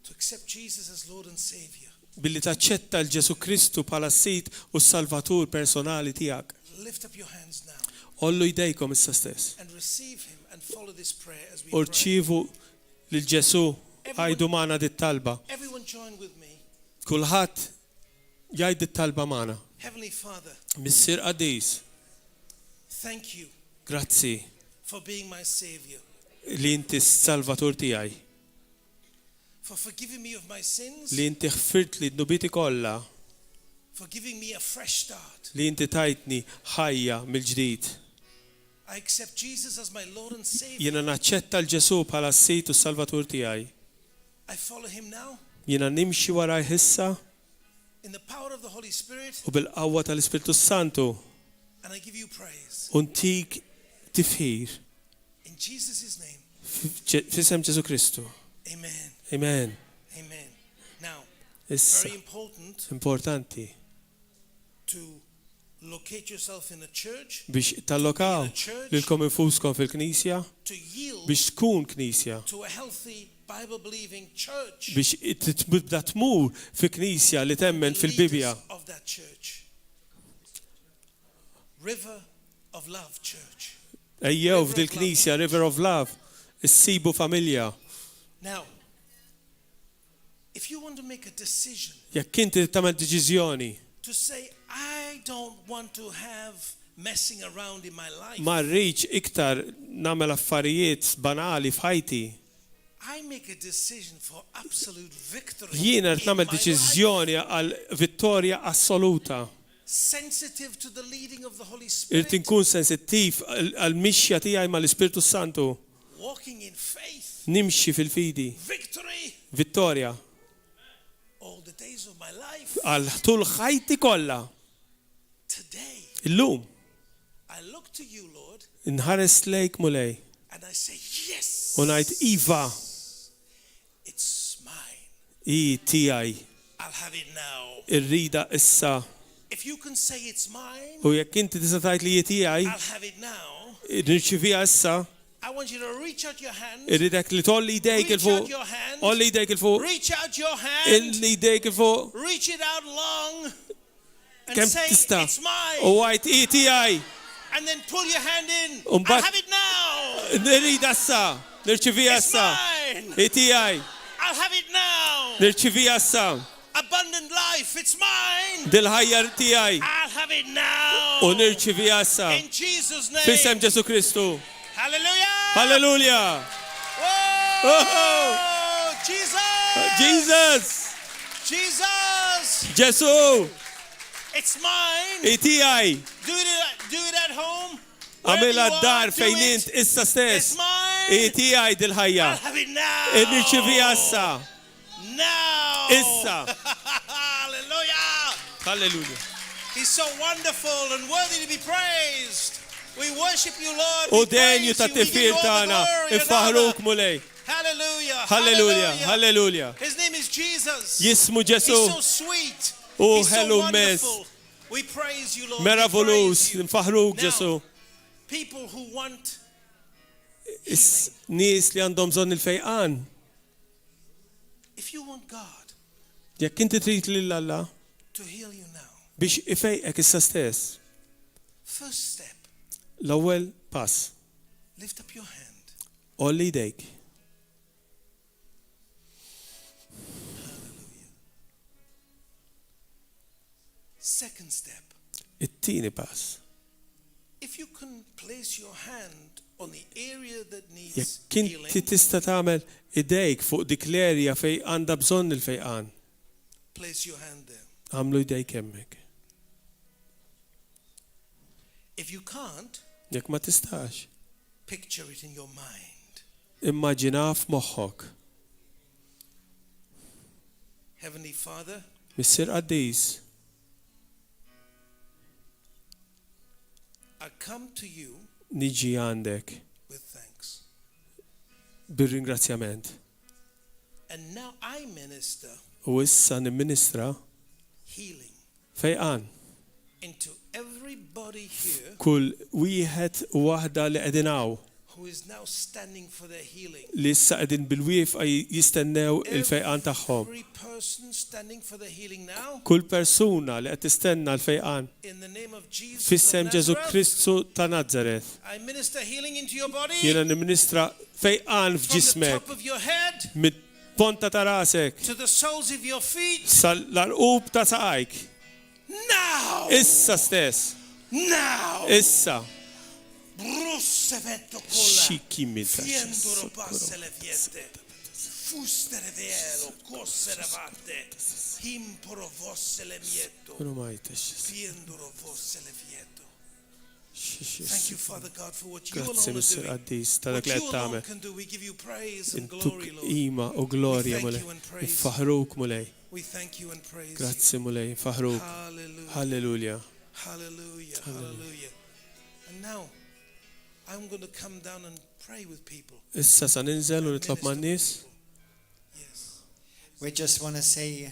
To accept Jesus as Lord and Savior. billi taċċetta l-Ġesu Kristu bħala s-sit u s-Salvatur personali tiegħek. Lift up your hands now Ollu jdejkom issa stess. and receive Him and follow this prayer as we U pray. rċievu lil Ġesu għajdu magħna dit-talba. Everyone join with me. Kulħadd jgħid it-talba magħna. Heavenly Father, Missier Qadis, thank you grazzi for being my Savior, li inti s-Salvatur tiegħi, for forgiving me of my sins, li inti ħfirt li d-nubiti kollha, for giving me a fresh start. li inti tajtni ħajja mill-ġdid. I accept Jesus as my Lord and Savior. Jiena naċċetta l-Ġesu bħala s-sit u s-Salvatur tiegħi. I follow Him now Jiena nimxi wara issa in the power of the Holy Spirit, u bil-qawwa tal-Ispirtu Santu and I give you praise. u ntik tifħir In Jesus' name, f'isem Ġesu Kristu. amen. Amen. Amen. Now, Issa very important importanti to locate yourself in a church, biex tallokaw lilkom infuskom fil-Knisja, to yield biex tkun Knisja, to a healthy Bible-believing church. biex tibda tmur fi Knisja li temmen fil-Bibja. Leaders of that church. River of Love Church. Ejjew f'dil Knisja River of Love, issibu familja. Now, if you want to make a decision Jekk inti tagħmel deċiżjoni to say, I don't want to have messing around in my life. ma rridx iktar nagħmel affarijiet banali f'ħajti, I make a decision for absolute victory. Jiena in qed nagħmel my life. deċiżjoni għal vittorja assoluta. Sensitive to the leading of the Holy Irid Spirit. inkun sensittiv għal mixja tiegħi mal-Ispirtu Santu. Walking in faith. Nimxi fil-fidi. Victory. Vittorja. All the days of my life. Għal tul ħajti kollha. Today. Illum. I look to you, Lord. Inħares lejk mulej. And I say yes. U ngħid iva. It's mine. I tiegħi. I'll have it now. Irrida issa. If you can say it's mine, U jekk inti tista' tgħid li tiegħi, I'll have it now. nirċiviha issa. I want you to reach out your hand. Irridek li tolli jdejk il Reach fuq. out your hand. Olli jdejk il fuq. Reach out your hand. Illi jdejk il fuq. Reach it out long. And Kemm say tista'. it's mine. U għajt i tiegħi. And then pull your hand in. Un I'll bat- have it now. Nirrida issa. Nirċiviha It's issa. mine. I tiegħi. I'll have it now. Nirċiviha issa. Abundant life. It's mine. Dil-ħajja tiegħi. I'll have it now. U nirċiviha issa. In Jesus' name. F'isem Ġesu Kristu. Hallelujah. Halleluja. Whoa. Jesus. Jesus. Jesus. Ġesu. It's mine. I tiegħi. Do it at home. Wherever Għamilha you are, d-dar do fejn it. int issa It's stess. mine. I tiegħi dil-ħajja. I'll have it now. Nirċiviha issa. Now. Issa. Hallelujah. Halleluja. He's so wonderful and worthy to be praised. We worship you, Lord. U We praise denju you. ta' We give you tifir all the tagħna. glory and Ifaħruk honor. mulej. Hallelujah. Halleluja. Halleluja. His name is Jesus. Jismu He's so Ġesu. sweet. U He's so ħelu mess. wonderful. We praise you, Lord. We Meravolus. praise you. Nfaħruk Now, Ġesu. people who want Nies li għandhom bżonn il-fejqan. if you want God Jekk inti trid lil Alla to heal you now, biex ifejqek issa stess. first step, L-ewwel pass. lift up your hand. Olli jdejk. Second step, It-tieni pass. if you can place your hand on the area that needs Jekk inti healing, tista' tagħmel idejk fuq dik l-erja fejn għandha bżonn il-fejqan, place your hand there. għamlu jdejk hemmhekk. If you can't, Jekk ma tistax, picture it in your mind. immaġina f'moħħok. Heavenly Father, Missier Qaddis, I come to you niġi għandek with thanks. bir-ringrazzjament. And now I minister U issa nimministra healing fejqan. into everybody here Kull wieħed u waħda li qegħdin hawn who is now standing for their healing. li issa qegħdin bil-wieqfa jistennew il-fejqan tagħhom. Every person standing for their healing now, Kull persuna li qed tistenna l-fejqan in the name of Jesus of fis-sem Ġesu Nazareth, Kristu ta' Nażareth. I minister healing into your body Jiena nimministra fejqan from the f'ġismek top of your head mid-ponta ta' rasek to the soles of your feet. sal-arqub ta' saqajk. Now! Issa stess. Now! Issa. Brussevetto colla. Xiki mita. Fienduro basse le viette. Fustere velo, cossere vatte. Imporo vosse le mietto. Fienduro vosse le vietto. Thank you, Father God, for what you Grazie, alone Mr. are doing. Qaddis, ta' dak What li you qed alone tagħmel. can do. We give you praise and Intuk glory, Lord. ima u glorja We thank mulej. you and praise you. Ifaħruk mulej. We thank you and praise you. Grazzi mulej, ifaħruk. Hallelujah. Halleluja. Hallelujah. Hallelujah. And now, I'm going to come down and pray with people. Issa sa ninżel u nitlob man-nies. Yes. We just want to say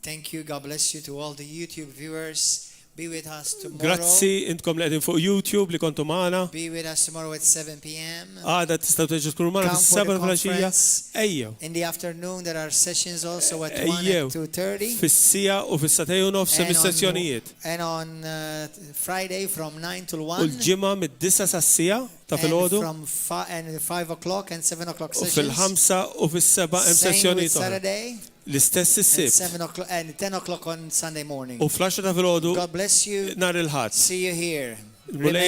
thank you, God bless you to all the YouTube viewers. Be with us tomorrow. Grazzi intkom li qegħdin fuq YouTube li kontu magħna. Be with us tomorrow at 7 p.m. Għada tistgħu teġu tkunu magħna Come for fis-7 the flaxija. conference. Ejjew. In the afternoon, there are sessions also at 1 Ejjew. and 2:30. Fis-sija u fis-satej u nofs mis-sessjonijiet. And on Friday from 9 till U 1. l-ġimgħa mid-9 sas-sija ta' And filgħodu. from 5 o'clock and 7 o'clock U sessions. fil-5 u fis-7 hemm Same with sessjonijiet oħra. Saturday L-istess and is-sibt. 7 o'clock and 10 o'clock on Sunday morning. U fl-10 ta' filgħodu God bless you. nhar il-ħadd. See you here. Mulej